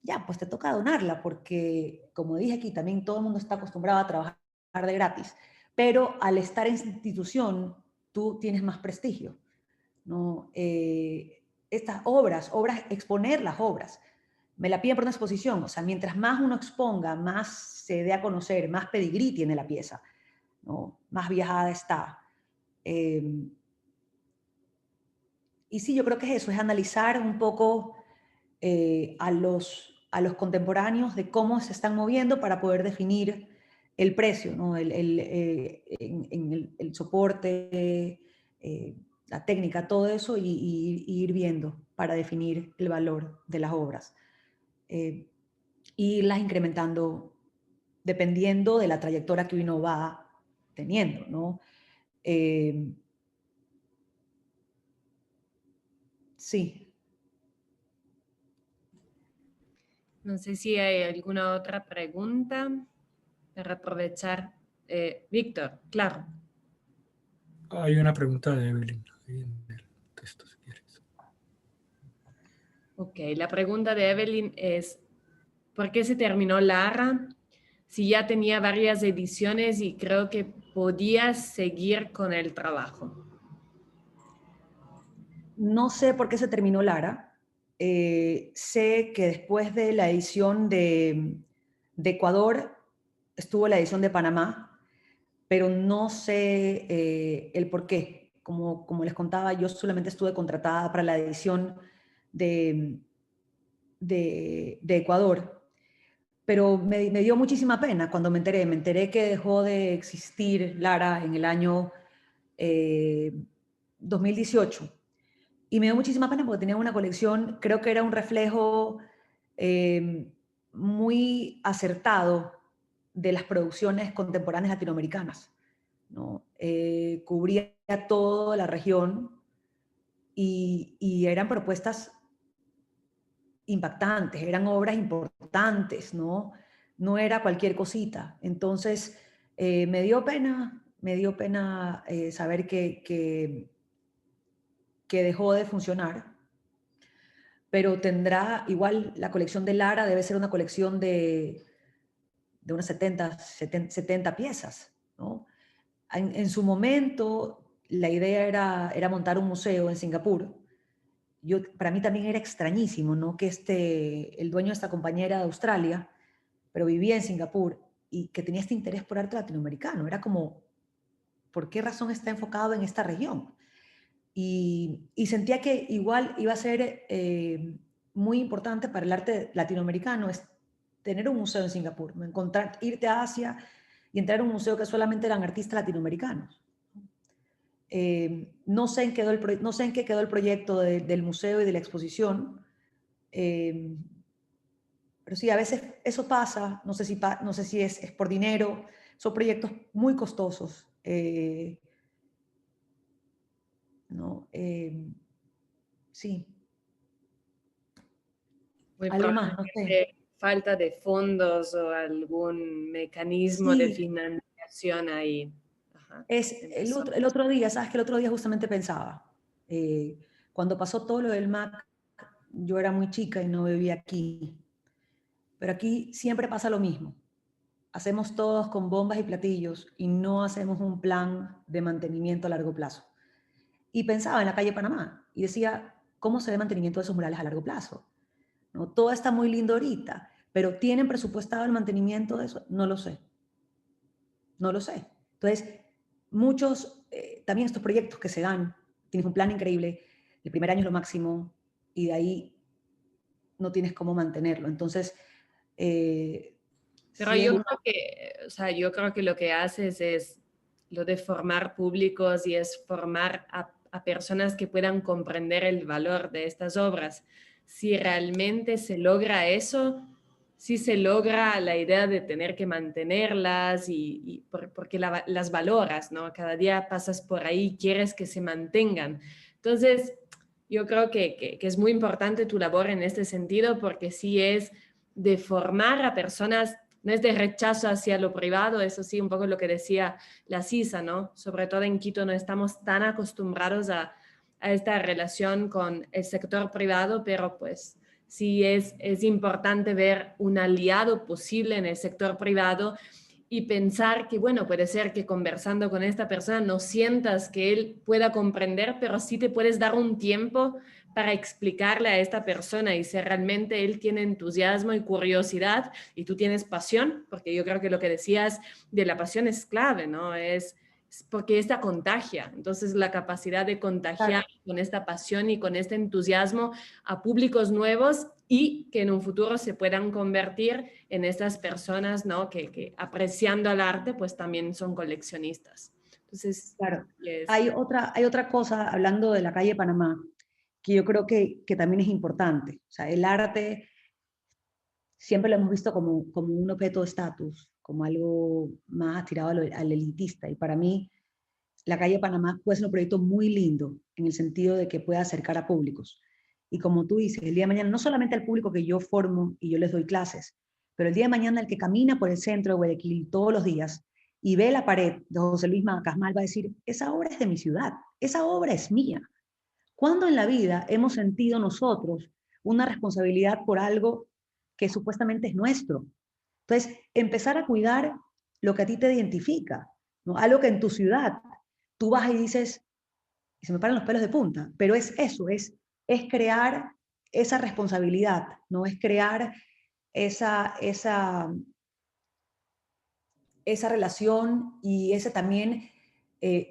Ya, pues te toca donarla, porque como dije aquí, también todo el mundo está acostumbrado a trabajar de gratis, pero al estar en institución, tú tienes más prestigio, ¿no? Estas obras, exponer las obras, me la piden por una exposición. O sea, mientras más uno exponga, más se dé a conocer, más pedigrí tiene la pieza, ¿no? Más viajada está. Y sí, yo creo que es eso, es analizar un poco a los contemporáneos de cómo se están moviendo para poder definir el precio, ¿no? El soporte, la técnica, todo eso, y ir viendo para definir el valor de las obras. Irlas incrementando dependiendo de la trayectoria que uno va teniendo, ¿no? Sí. No sé si hay alguna otra pregunta para aprovechar. Víctor, claro. Hay una pregunta de Evelyn ahí en el texto, si quieres. Ok, la pregunta de Evelyn es, ¿por qué se terminó Lara? Si ya tenía varias ediciones y creo que podías seguir con el trabajo. No sé por qué se terminó Lara. Sé que después de la edición de Ecuador estuvo la edición de Panamá, pero no sé el por qué. Como les contaba, yo solamente estuve contratada para la edición de Ecuador, pero me dio muchísima pena cuando me enteré. Me enteré que dejó de existir Lara en el año 2018. Y me dio muchísima pena porque tenía una colección, creo que era un reflejo muy acertado de las producciones contemporáneas latinoamericanas, ¿no? Cubría toda la región y eran propuestas impactantes, eran obras importantes, ¿no? No era cualquier cosita. Entonces, me dio pena saber que dejó de funcionar, pero tendrá, igual la colección de Lara debe ser una colección de unas 70 piezas, ¿no? En su momento, la idea era montar un museo en Singapur. Para mí también era extrañísimo, ¿no?, que el dueño de esta compañía era de Australia, pero vivía en Singapur y que tenía este interés por arte latinoamericano. Era como, ¿por qué razón está enfocado en esta región? Y sentía que igual iba a ser muy importante para el arte latinoamericano es tener un museo en Singapur, ¿no? Irte a Asia y entrar a un museo que solamente eran artistas latinoamericanos. No sé en qué quedó el proyecto del museo y de la exposición, pero sí, a veces eso pasa, no sé si es por dinero, son proyectos muy costosos, ¿no? Sí, Muy algo más, no sé. probablemente falta de fondos o algún mecanismo de Sí, financiación ahí. Ajá, en eso. el otro día, ¿sabes? Que el otro día justamente pensaba, cuando pasó todo lo del MAC, yo era muy chica y no vivía aquí, pero aquí siempre pasa lo mismo. Hacemos todos con bombas y platillos y no hacemos un plan de mantenimiento a largo plazo. Y pensaba en la calle Panamá y decía, ¿cómo se ve el mantenimiento de esos murales a largo plazo? ¿No? Todo está muy lindo ahorita, pero ¿tienen presupuestado el mantenimiento de eso? No lo sé. No lo sé. Entonces, muchos, también estos proyectos que se dan, tienes un plan increíble, el primer año es lo máximo y de ahí no tienes cómo mantenerlo. Entonces, Pero sí es yo una... creo que, o sea, yo creo que lo que haces es lo de formar públicos y es formar a personas que puedan comprender el valor de estas obras. Si realmente se logra eso, si se logra la idea de tener que mantenerlas porque las valoras, ¿no? Cada día pasas por ahí, quieres que se mantengan. Entonces, yo creo que es muy importante tu labor en este sentido porque sí es de formar a personas, no es de rechazo hacia lo privado, eso sí, un poco lo que decía la CISA, ¿no? Sobre todo en Quito no estamos tan acostumbrados a esta relación con el sector privado, pero pues sí es importante ver un aliado posible en el sector privado y pensar que, bueno, puede ser que conversando con esta persona no sientas que él pueda comprender, pero sí te puedes dar un tiempo para explicarle a esta persona y si realmente él tiene entusiasmo y curiosidad y tú tienes pasión, porque yo creo que lo que decías de la pasión es clave, ¿no? Es porque esta contagia. Entonces, la capacidad de contagiar con esta pasión y con este entusiasmo a públicos nuevos y que en un futuro se puedan convertir en estas personas, ¿no? Que apreciando el arte, pues también son coleccionistas. Entonces, Claro. es, Hay otra cosa, hablando de la calle Panamá, que yo creo que también es importante. O sea, el arte siempre lo hemos visto como un objeto de estatus, como algo más tirado al elitista. Y para mí, la calle Panamá puede ser un proyecto muy lindo en el sentido de que puede acercar a públicos. Y como tú dices, el día de mañana, no solamente al público que yo formo y yo les doy clases, pero el día de mañana el que camina por el centro de Guayaquil todos los días y ve la pared de José Luis Casmal va a decir, esa obra es de mi ciudad, esa obra es mía. ¿Cuándo en la vida hemos sentido nosotros una responsabilidad por algo que supuestamente es nuestro? Entonces, empezar a cuidar lo que a ti te identifica, ¿no? Algo que en tu ciudad tú vas y dices, y se me paran los pelos de punta, pero es eso, es crear esa responsabilidad, ¿no? Es crear esa relación y ese también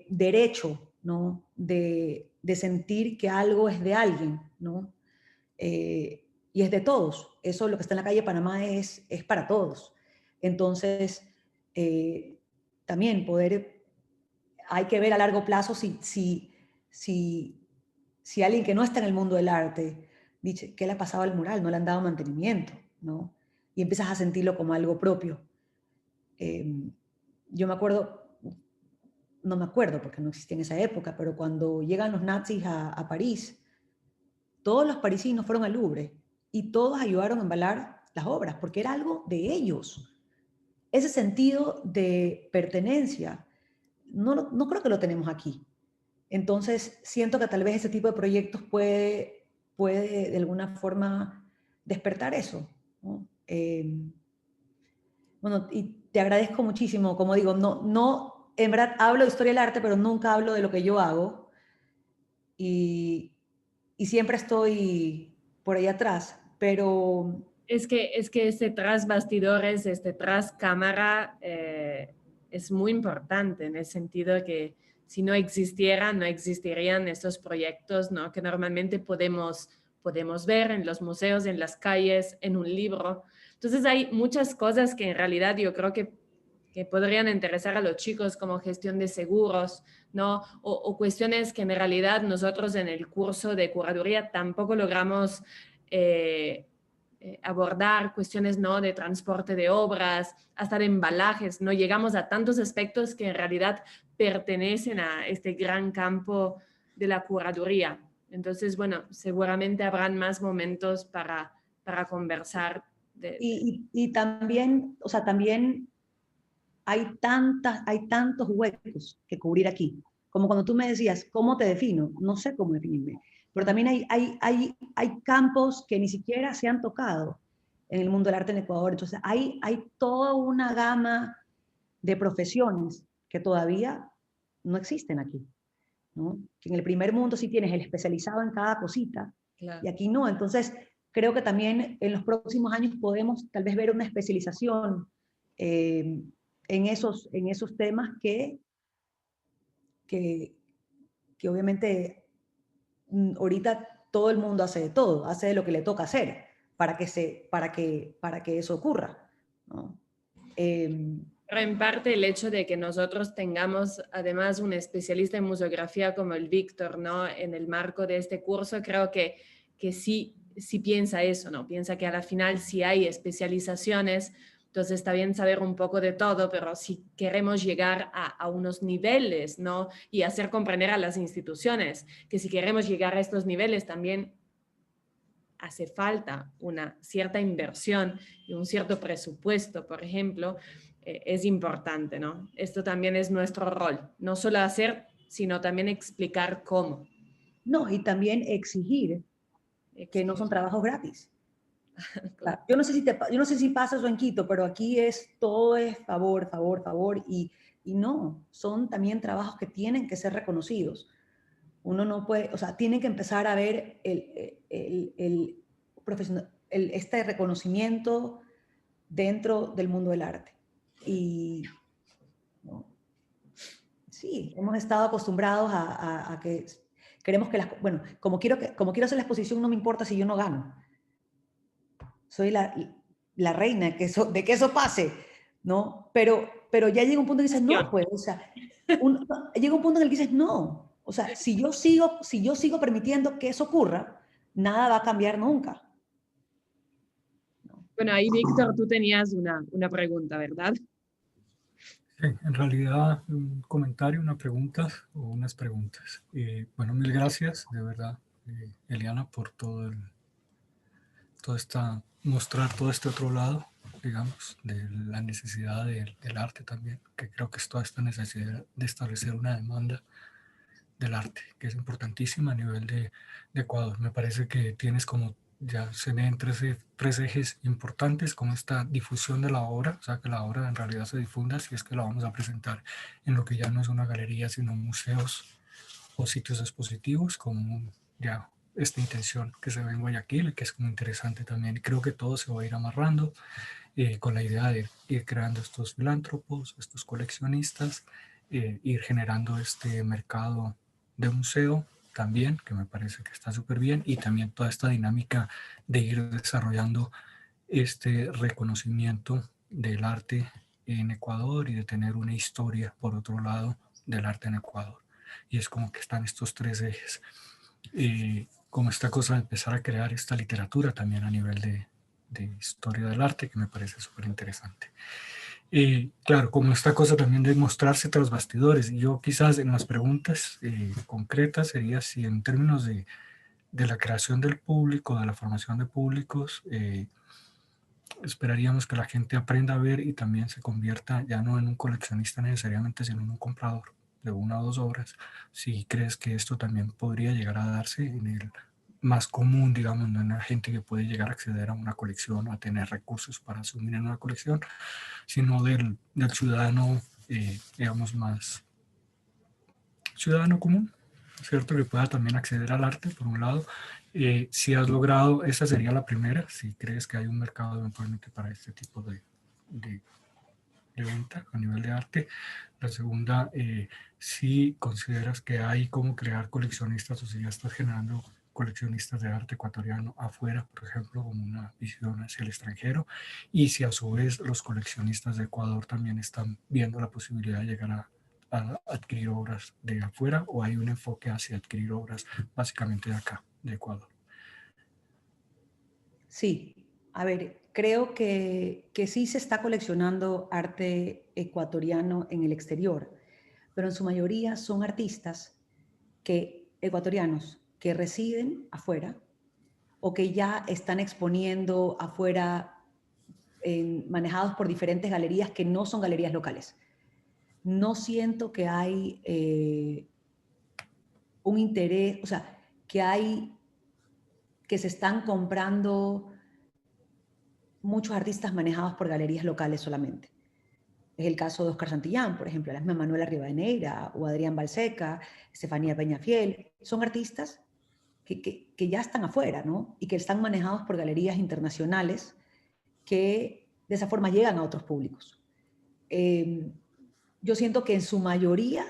derecho, ¿no? De sentir que algo es de alguien, ¿no? Y es de todos. Eso, lo que está en la calle Panamá, es para todos. Entonces, también hay que ver a largo plazo si alguien que no está en el mundo del arte dice, ¿qué le ha pasado al mural? No le han dado mantenimiento, ¿no? Y empiezas a sentirlo como algo propio. Yo me acuerdo, no me acuerdo porque no existía en esa época, pero cuando llegan los nazis a París, todos los parisinos fueron al Louvre y todos ayudaron a embalar las obras porque era algo de ellos. Ese sentido de pertenencia, no creo que lo tenemos aquí. Entonces, siento que tal vez ese tipo de proyectos puede de alguna forma despertar eso, ¿no? Bueno, y te agradezco muchísimo, como digo, en verdad hablo de historia del arte, pero nunca hablo de lo que yo hago y, y siempre estoy por ahí atrás, pero es que este tras bastidores, este tras cámara es muy importante en el sentido de que si no existiera, no existirían estos proyectos, ¿no? Que normalmente podemos ver en los museos, en las calles, en un libro. Entonces hay muchas cosas que en realidad yo creo que que podrían interesar a los chicos, como gestión de seguros, ¿no? O cuestiones que en realidad nosotros en el curso de curaduría tampoco logramos abordar, cuestiones, ¿no? De transporte de obras, hasta de embalajes, ¿no? Llegamos a tantos aspectos que en realidad pertenecen a este gran campo de la curaduría. Entonces, bueno, seguramente habrán más momentos para conversar. Y también, o sea, también hay tantos huecos que cubrir aquí. Como cuando tú me decías, ¿cómo te defino? No sé cómo definirme. Pero también hay campos que ni siquiera se han tocado en el mundo del arte en Ecuador. Entonces, hay toda una gama de profesiones que todavía no existen aquí, ¿no? Que en el primer mundo sí tienes el especializado en cada cosita, Claro. y aquí no. Entonces, creo que también en los próximos años podemos tal vez ver una especialización en esos temas que, que obviamente ahorita todo el mundo hace de todo, hace de lo que le toca hacer para que eso ocurra, ¿no? Pero en parte el hecho de que nosotros tengamos además un especialista en museografía como el Víctor, ¿no? En el marco de este curso, creo que sí piensa eso, ¿no? Piensa que a la final sí hay especializaciones, entonces está bien saber un poco de todo, pero si queremos llegar a unos niveles, ¿no? Y hacer comprender a las instituciones que si queremos llegar a estos niveles también hace falta una cierta inversión y un cierto presupuesto, por ejemplo, es importante, ¿no? Esto también es nuestro rol, no solo hacer, sino también explicar cómo. No, y también exigir que no son trabajos gratis. Claro. Yo no sé si pasa eso en Quito, pero aquí todo es favor, favor, favor, y no, son también trabajos que tienen que ser reconocidos. Uno no puede, o sea, tienen que empezar a ver este reconocimiento dentro del mundo del arte. Y ¿no? Sí, hemos estado acostumbrados a que queremos que bueno, como quiero hacer la exposición, no me importa si yo no gano. Soy la reina de que eso pase, ¿no? Pero ya llega un punto en que dices, no, pues, o sea, llega un punto en el que dices, no, o sea, si yo sigo permitiendo que eso ocurra, nada va a cambiar nunca. Bueno, ahí, Víctor, tú tenías una pregunta, ¿verdad? Sí, en realidad un comentario, una pregunta o unas preguntas. Bueno, mil gracias, de verdad, Eliana, por mostrar todo este otro lado, digamos, de la necesidad del arte también, que creo que es toda esta necesidad de establecer una demanda del arte, que es importantísima a nivel de Ecuador. Me parece que tienes como, ya se ven tres ejes importantes, como esta difusión de la obra, o sea, que la obra en realidad se difunda si es que la vamos a presentar en lo que ya no es una galería, sino museos o sitios expositivos, como ya esta intención que se ve en Guayaquil, que es como interesante también. Creo que todo se va a ir amarrando con la idea de ir creando estos filántropos, estos coleccionistas, ir generando este mercado de museo también, que me parece que está súper bien, y también toda esta dinámica de ir desarrollando este reconocimiento del arte en Ecuador y de tener una historia, por otro lado, del arte en Ecuador. Y es como que están estos tres ejes. Como esta cosa de empezar a crear esta literatura también a nivel de historia del arte, que me parece súper interesante. Claro, como esta cosa también de mostrarse tras bastidores. Yo quizás en las preguntas concretas sería si en términos de la creación del público, de la formación de públicos, esperaríamos que la gente aprenda a ver y también se convierta ya no en un coleccionista necesariamente, sino en un comprador de una o dos obras. Si crees que esto también podría llegar a darse en el más común, digamos, no en la gente que puede llegar a acceder a una colección o a tener recursos para asumir en una colección, sino del ciudadano, digamos, más ciudadano común, ¿cierto? Que pueda también acceder al arte, por un lado. Si has logrado, esa sería la primera, si crees que hay un mercado eventualmente para este tipo de venta a nivel de arte. La segunda, si consideras que hay cómo crear coleccionistas o si ya estás generando coleccionistas de arte ecuatoriano afuera, por ejemplo, como una visión hacia el extranjero, y si a su vez los coleccionistas de Ecuador también están viendo la posibilidad de llegar a adquirir obras de afuera, o hay un enfoque hacia adquirir obras básicamente de acá, de Ecuador. Sí, a ver, creo que sí se está coleccionando arte ecuatoriano en el exterior, pero en su mayoría son artistas ecuatorianos que residen afuera o que ya están exponiendo afuera, manejados por diferentes galerías que no son galerías locales. No siento que hay un interés, o sea, que se están comprando muchos artistas manejados por galerías locales solamente. Es el caso de Oscar Santillán, por ejemplo, la misma Manuela Rivadeneira o Adrián Balseca, Estefanía Peñafiel. Son artistas que ya están afuera, ¿no? Y que están manejados por galerías internacionales que de esa forma llegan a otros públicos. Yo siento que en su mayoría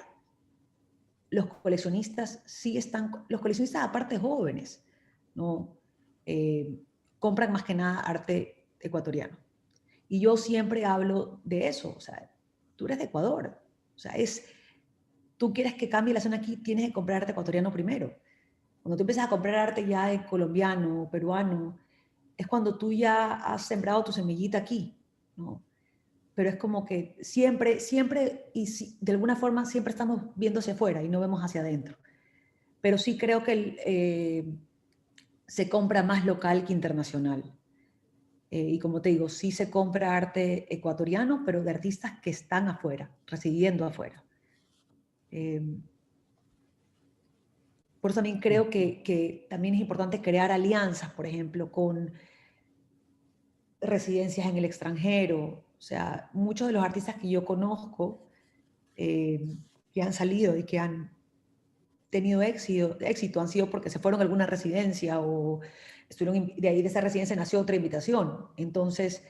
los coleccionistas los coleccionistas aparte jóvenes, ¿no? Compran más que nada arte ecuatoriano. Y yo siempre hablo de eso, o sea, tú eres de Ecuador, o sea, tú quieres que cambie la escena aquí, tienes que comprar arte ecuatoriano primero. Cuando tú empiezas a comprar arte ya de colombiano, peruano, es cuando tú ya has sembrado tu semillita aquí, ¿no? Pero es como que siempre, de alguna forma siempre estamos viendo hacia afuera y no vemos hacia adentro. Pero sí creo que se compra más local que internacional. Y como te digo, sí se compra arte ecuatoriano, pero de artistas que están afuera, residiendo afuera. Por eso también creo que también es importante crear alianzas, por ejemplo, con residencias en el extranjero. O sea, muchos de los artistas que yo conozco que han salido y que han tenido éxito han sido porque se fueron a alguna residencia o estuvieron, de ahí de esa residencia nació otra invitación. Entonces,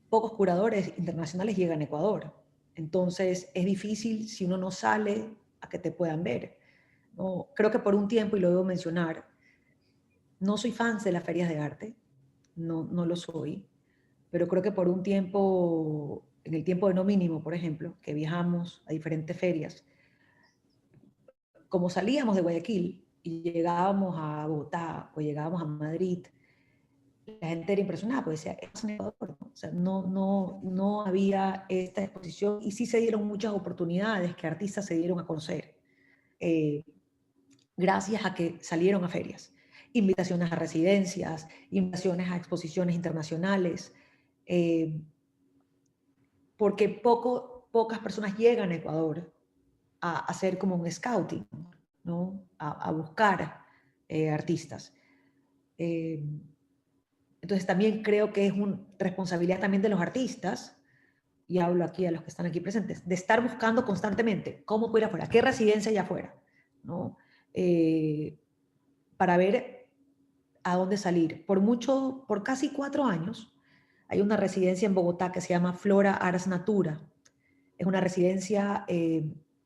pocos curadores internacionales llegan a Ecuador. Entonces, es difícil si uno no sale a que te puedan ver, ¿no? Creo que por un tiempo, y lo debo mencionar, no soy fan de las ferias de arte, no lo soy, pero creo que por un tiempo, en el tiempo de no mínimo, por ejemplo, que viajamos a diferentes ferias, como salíamos de Guayaquil y llegábamos a Bogotá o llegábamos a Madrid, la gente era impresionada, porque decía, es en Ecuador, ¿no? O sea, no había esta exposición y sí se dieron muchas oportunidades que artistas se dieron a conocer, gracias a que salieron a ferias. Invitaciones a residencias, invitaciones a exposiciones internacionales, porque pocas personas llegan a Ecuador a hacer como un scouting, ¿no? A buscar artistas. Entonces también creo que es una responsabilidad también de los artistas, y hablo aquí a los que están aquí presentes, de estar buscando constantemente cómo puedo ir afuera, qué residencia hay afuera, ¿no? Para ver a dónde salir. Por casi 4 años, hay una residencia en Bogotá que se llama Flora Ars Natura. Es una residencia,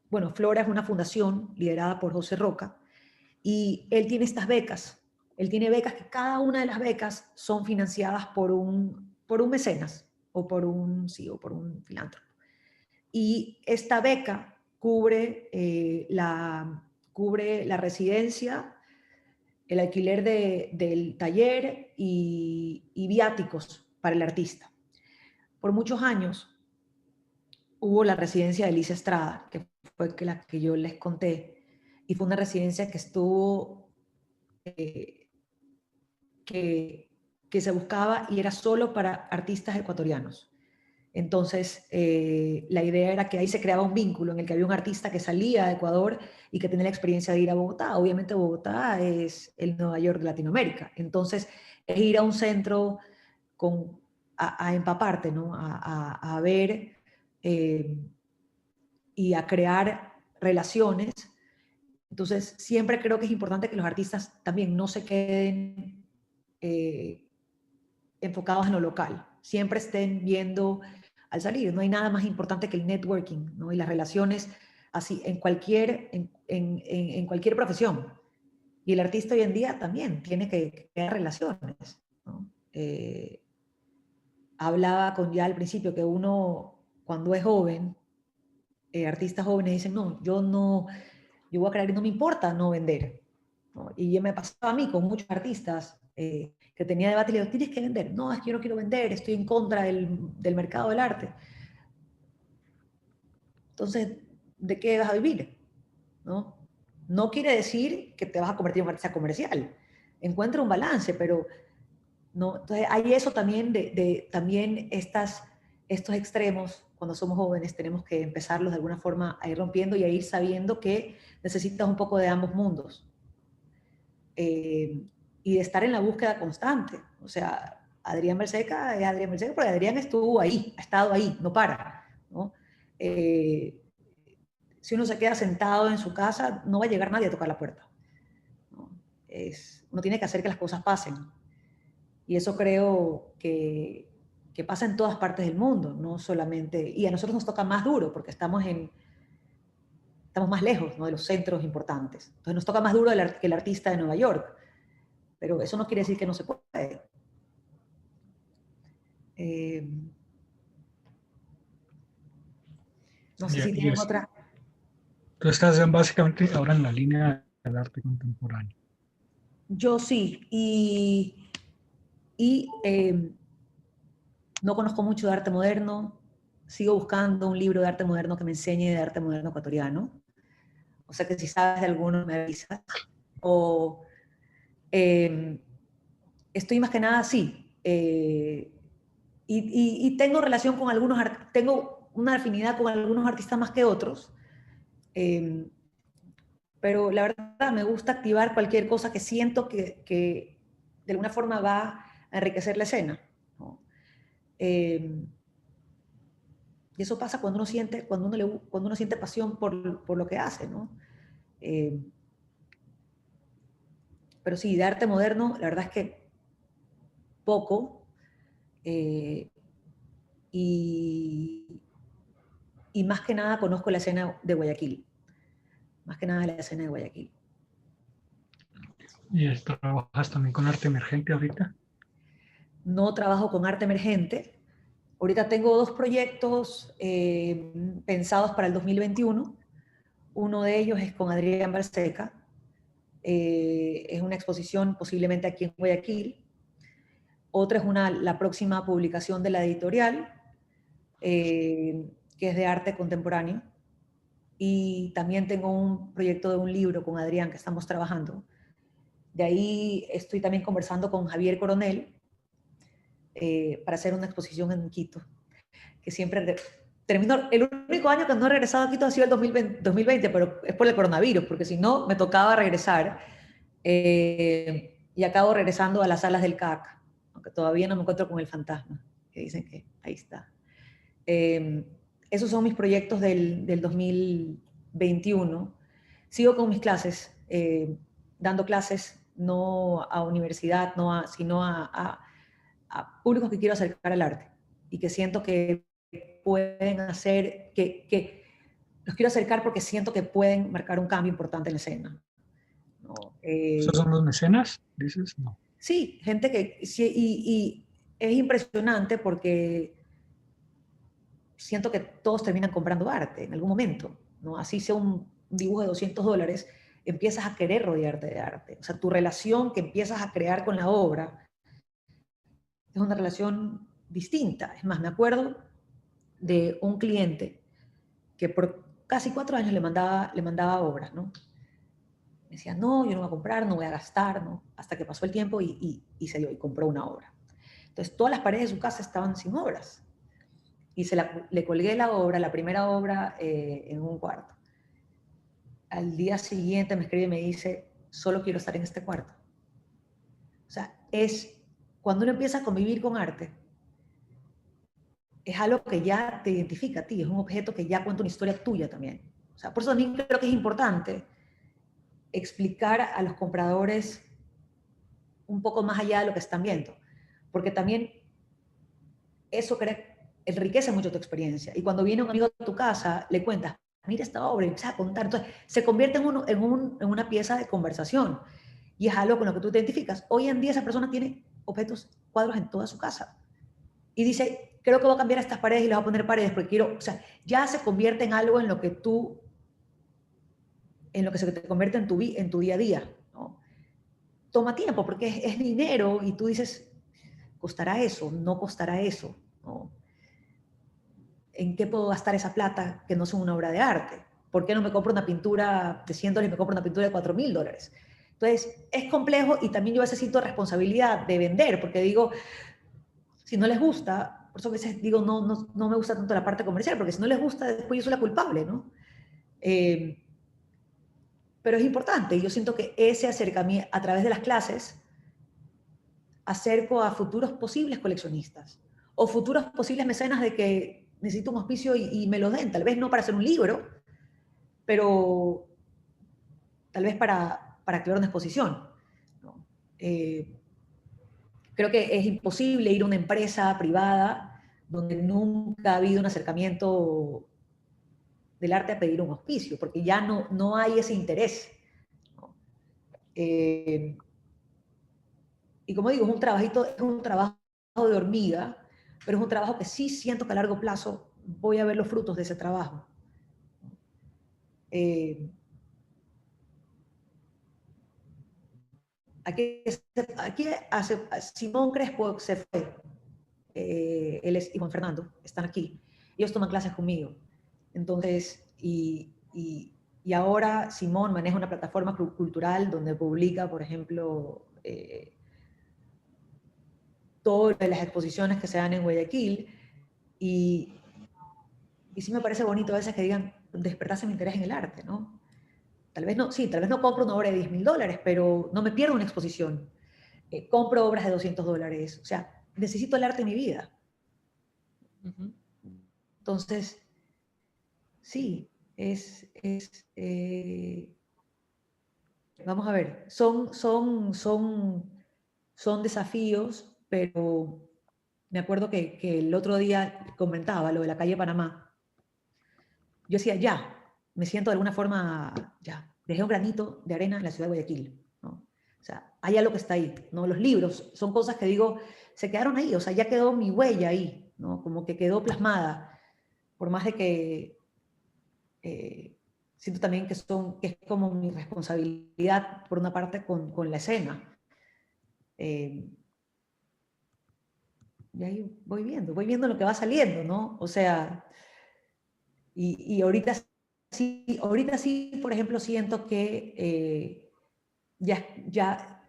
bueno, Flora es una fundación liderada por José Roca, y él tiene estas becas. Él tiene becas que cada una de las becas son financiadas por un mecenas o por un filántropo. Y esta beca cubre la residencia, el alquiler del taller y viáticos para el artista. Por muchos años hubo la residencia de Alicia Estrada, que fue la que yo les conté, y fue una residencia que estuvo, que se buscaba y era solo para artistas ecuatorianos. Entonces, la idea era que ahí se creaba un vínculo en el que había un artista que salía de Ecuador y que tenía la experiencia de ir a Bogotá. Obviamente Bogotá es el Nueva York de Latinoamérica. Entonces, es ir a un centro a empaparte, ¿no? A ver y a crear relaciones. Entonces, siempre creo que es importante que los artistas también no se queden enfocados en lo local. Siempre estén viendo al salir. No hay nada más importante que el networking, ¿no? Y las relaciones así en en cualquier profesión. Y el artista hoy en día también tiene que crear relaciones, ¿no? Hablaba con ya al principio que uno, cuando es joven, artistas jóvenes dicen, no, yo voy a crear y no me importa no vender, ¿no? Y ya me pasaba a mí con muchos artistas que tenía debate y le digo, tienes que vender. No, es que yo no quiero vender, estoy en contra del mercado del arte. Entonces, ¿de qué vas a vivir? ¿No? No quiere decir que te vas a convertir en un artista comercial. Encuentra un balance, pero no. Entonces, hay eso también también estos extremos. Cuando somos jóvenes tenemos que empezarlos de alguna forma a ir rompiendo y a ir sabiendo que necesitas un poco de ambos mundos. Y de estar en la búsqueda constante. O sea, Adrián Belseca es Adrián Belseca porque Adrián estuvo ahí, ha estado ahí, no para, ¿no? Si uno se queda sentado en su casa, no va a llegar nadie a tocar la puerta, ¿no? Uno tiene que hacer que las cosas pasen. Y eso creo que pasa en todas partes del mundo, no solamente... Y a nosotros nos toca más duro porque estamos más lejos, ¿no?, de los centros importantes. Entonces nos toca más duro que el artista de Nueva York. Pero eso no quiere decir que no se puede. No sé si tienen otra... Tú estás básicamente ahora en la línea del arte contemporáneo. Yo sí, no conozco mucho de arte moderno, sigo buscando un libro de arte moderno que me enseñe de arte moderno ecuatoriano, o sea que si sabes de alguno me avisas, o estoy más que nada así, y tengo relación con algunos, tengo una afinidad con algunos artistas más que otros, pero la verdad me gusta activar cualquier cosa que siento que de alguna forma va a enriquecer la escena, ¿no? Y eso pasa cuando uno siente pasión por lo que hace, ¿no? Pero sí, de arte moderno, la verdad es que poco, y más que nada conozco la escena de Guayaquil, más que nada la escena de Guayaquil. ¿Y trabajas también con arte emergente ahorita? No trabajo con arte emergente. Ahorita tengo 2 proyectos pensados para el 2021. Uno de ellos es con Adrián Belseca. Es una exposición posiblemente aquí en Guayaquil. Otra es la próxima publicación de la editorial, que es de arte contemporáneo. Y también tengo un proyecto de un libro con Adrián que estamos trabajando. De ahí estoy también conversando con Javier Coronel para hacer una exposición en Quito, que siempre termino, el único año que no he regresado a Quito ha sido el 2020, pero es por el coronavirus, porque si no me tocaba regresar, y acabo regresando a las salas del CAC, aunque todavía no me encuentro con el fantasma, que dicen que ahí está. Esos son mis proyectos del 2021. Sigo con mis clases, dando clases no a universidad, sino a públicos que quiero acercar al arte y que siento que pueden hacer, que los quiero acercar porque siento que pueden marcar un cambio importante en la escena, ¿no? ¿Esos son los mecenas, dices? No. Sí, gente que... Sí, y es impresionante porque siento que todos terminan comprando arte en algún momento, ¿no? Así sea un dibujo de $200, empiezas a querer rodearte de arte. O sea, tu relación que empiezas a crear con la obra es una relación distinta. Es más, me acuerdo de un cliente que por casi 4 años le mandaba obras, ¿no? Me decía, no, yo no voy a comprar, no voy a gastar, ¿no? Hasta que pasó el tiempo y se dio y compró una obra. Entonces, todas las paredes de su casa estaban sin obras. Y le colgué la obra, la primera obra, en un cuarto. Al día siguiente me escribe y me dice, solo quiero estar en este cuarto. O sea, cuando uno empieza a convivir con arte, es algo que ya te identifica a ti, es un objeto que ya cuenta una historia tuya también. O sea, por eso también creo que es importante explicar a los compradores un poco más allá de lo que están viendo, porque también eso enriquece mucho tu experiencia. Y cuando viene un amigo a tu casa, le cuentas, mira esta obra, y empiezas a contar. Entonces, se convierte en una pieza de conversación. Y es algo con lo que tú te identificas. Hoy en día esa persona tiene objetos, cuadros en toda su casa. Y dice, creo que voy a cambiar estas paredes y les voy a poner paredes porque quiero, o sea, ya se convierte en algo en lo que se te convierte en tu día a día, ¿no? Toma tiempo porque es dinero y tú dices, ¿costará eso? ¿No costará eso? ¿No? ¿En qué puedo gastar esa plata que no es una obra de arte? ¿Por qué no me compro una pintura de $100 y me compro una pintura de $4,000? Entonces, es complejo y también yo a veces siento responsabilidad de vender, porque digo, si no les gusta, por eso a veces digo, no me gusta tanto la parte comercial, porque si no les gusta, después yo soy la culpable, ¿no? Pero es importante, yo siento que ese acercamiento a través de las clases acerco a futuros posibles coleccionistas o futuros posibles mecenas de que necesito un auspicio y me lo den, tal vez no para hacer un libro, pero tal vez para crear una exposición, ¿no? Creo que es imposible ir a una empresa privada donde nunca ha habido un acercamiento del arte a pedir un auspicio, porque ya no hay ese interés, ¿no? Y como digo, es un trabajo de hormiga, pero es un trabajo que sí siento que a largo plazo voy a ver los frutos de ese trabajo. Simón Crespo se fue, él y Juan Fernando están aquí, ellos toman clases conmigo. Entonces, y ahora Simón maneja una plataforma cultural donde publica, por ejemplo, todas las exposiciones que se dan en Guayaquil, y sí me parece bonito a veces que digan, despertarse mi interés en el arte, ¿no? Tal vez no compro una obra de $10,000, pero no me pierdo una exposición. Compro obras de $200, o sea, necesito el arte en mi vida. Entonces, sí, vamos a ver, son desafíos, pero me acuerdo que el otro día comentaba lo de la calle Panamá. Yo decía, ya, me siento de alguna forma, ya, dejé un granito de arena en la ciudad de Guayaquil, ¿no? O sea, hay algo que está ahí, ¿no? Los libros son cosas que digo, se quedaron ahí, o sea, ya quedó mi huella ahí, ¿no? Como que quedó plasmada, por más de que siento también que es como mi responsabilidad, por una parte, con la escena. Y ahí voy viendo lo que va saliendo, ¿no? O sea, y ahorita sí, por ejemplo, siento que ya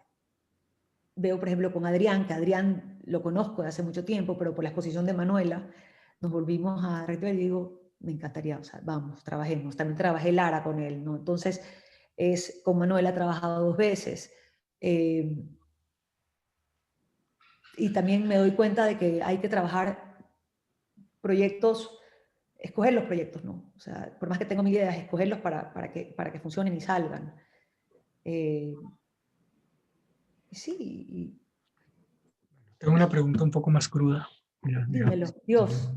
veo, por ejemplo, con Adrián, que Adrián lo conozco de hace mucho tiempo, pero por la exposición de Manuela nos volvimos a reactivar y digo, me encantaría, o sea, vamos, trabajemos. También trabajé Lara con él, ¿no? Entonces, con Manuela he trabajado 2 veces. Y también me doy cuenta de que hay que trabajar proyectos, escoger los proyectos, ¿no? O sea, por más que tengo mi idea, escogerlos para que funcionen y salgan. Sí. Tengo una pregunta un poco más cruda. Dímelo, Dios.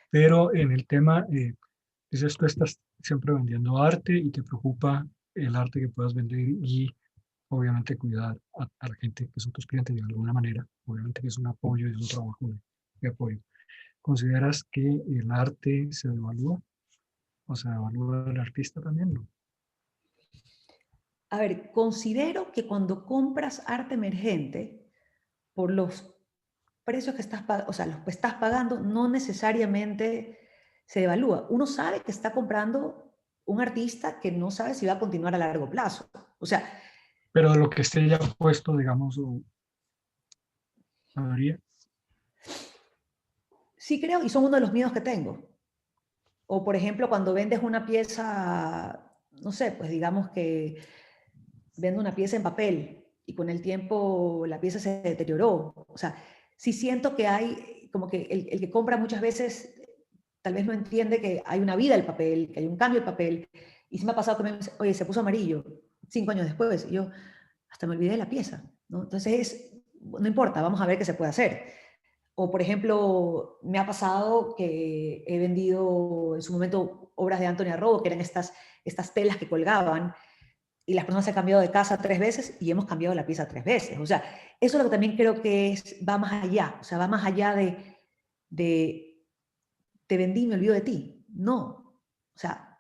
Pero en el tema, dices, tú estás siempre vendiendo arte y te preocupa el arte que puedas vender y obviamente cuidar a la gente que son tus clientes de alguna manera. Obviamente que es un apoyo, es un trabajo de apoyo. ¿Consideras que el arte se devalúa? O sea, ¿devalúa el artista también? ¿No? A ver, considero que cuando compras arte emergente, por los precios que estás pagando, no necesariamente se devalúa. Uno sabe que está comprando un artista que no sabe si va a continuar a largo plazo. O sea, pero lo que esté ya puesto, digamos, ¿sabría? sí creo, y son uno de los miedos que tengo. O, por ejemplo, cuando vendes una pieza, no sé, pues digamos que vendo una pieza en papel y con el tiempo la pieza se deterioró. O sea, sí siento que hay, como que el que compra muchas veces tal vez no entiende que hay una vida del papel, que hay un cambio del papel. Y sí me ha pasado que me dice, oye, se puso amarillo 5 años después. Y yo hasta me olvidé de la pieza, ¿no? Entonces, no importa, vamos a ver qué se puede hacer. O, por ejemplo, me ha pasado que he vendido en su momento obras de Anthony Arrobo, que eran estas telas que colgaban, y las personas se han cambiado de casa 3 veces y hemos cambiado la pieza 3 veces. O sea, eso es lo que también creo que va más allá. O sea, va más allá de te vendí y me olvido de ti. No. O sea,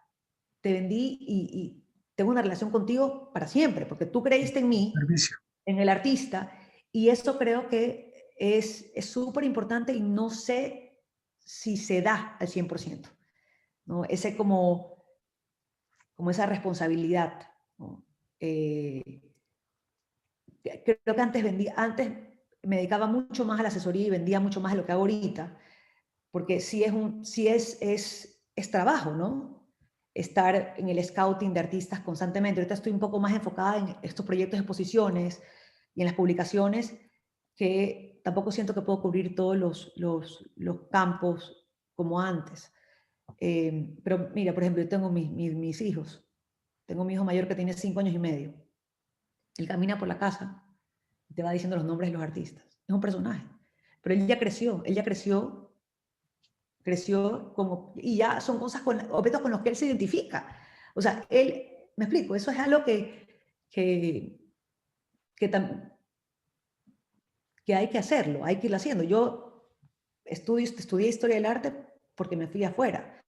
te vendí y tengo una relación contigo para siempre, porque tú creíste en mí, Servicio. en el artista, y eso creo que es súper importante y no sé si se da al 100%, ¿no? Ese como esa responsabilidad, ¿no? Creo que antes me dedicaba mucho más a la asesoría y vendía mucho más de lo que hago ahorita, porque sí es trabajo, ¿no? Estar en el scouting de artistas constantemente. Ahorita estoy un poco más enfocada en estos proyectos de exposiciones y en las publicaciones, que tampoco siento que puedo cubrir todos los campos como antes. Pero mira, por ejemplo, yo tengo mis hijos. Tengo mi hijo mayor que tiene 5 años y medio. Él camina por la casa y te va diciendo los nombres de los artistas. Es un personaje. Pero él ya creció como, y ya son cosas, objetos con los que él se identifica. O sea, él, me explico, eso es algo que hay que hacerlo, hay que irlo haciendo. Yo estudié historia del arte porque me fui afuera.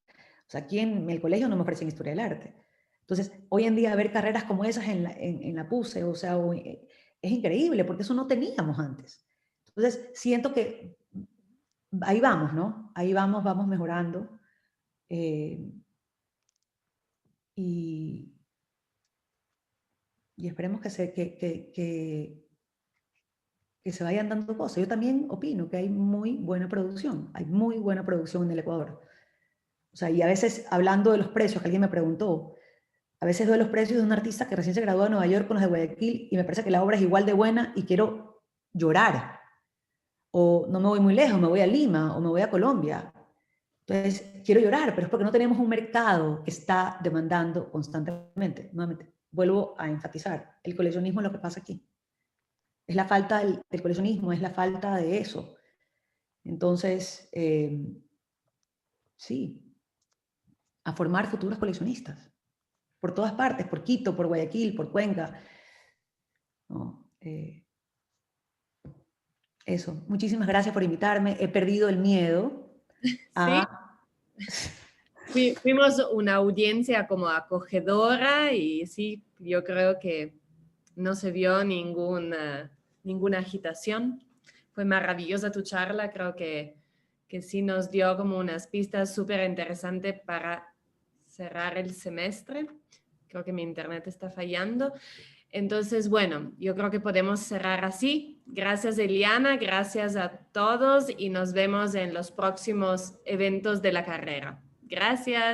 O sea, aquí en el colegio no me ofrecen historia del arte. Entonces, hoy en día ver carreras como esas en la PUSE, o sea, es increíble, porque eso no teníamos antes. Entonces, siento que ahí vamos, ¿no? Ahí vamos mejorando. Y esperemos que se vayan dando cosas. Yo también opino que hay muy buena producción. Hay muy buena producción en el Ecuador. O sea, y a veces, hablando de los precios, que alguien me preguntó, a veces veo los precios de un artista que recién se graduó de Nueva York con los de Guayaquil y me parece que la obra es igual de buena y quiero llorar. O no me voy muy lejos, me voy a Lima o me voy a Colombia. Entonces, quiero llorar, pero es porque no tenemos un mercado que está demandando constantemente. Nuevamente, vuelvo a enfatizar, el coleccionismo es lo que pasa aquí. Es la falta del coleccionismo, es la falta de eso. Entonces, sí, a formar futuros coleccionistas. Por todas partes, por Quito, por Guayaquil, por Cuenca. ¿No? Eso, muchísimas gracias por invitarme. He perdido el miedo a... Sí, fuimos una audiencia como acogedora y sí, yo creo que no se vio ninguna agitación. Fue maravillosa tu charla, creo que sí nos dio como unas pistas súper interesantes para cerrar el semestre. Creo que mi internet está fallando. Entonces, bueno, yo creo que podemos cerrar así. Gracias, Eliana, gracias a todos y nos vemos en los próximos eventos de la carrera. Gracias.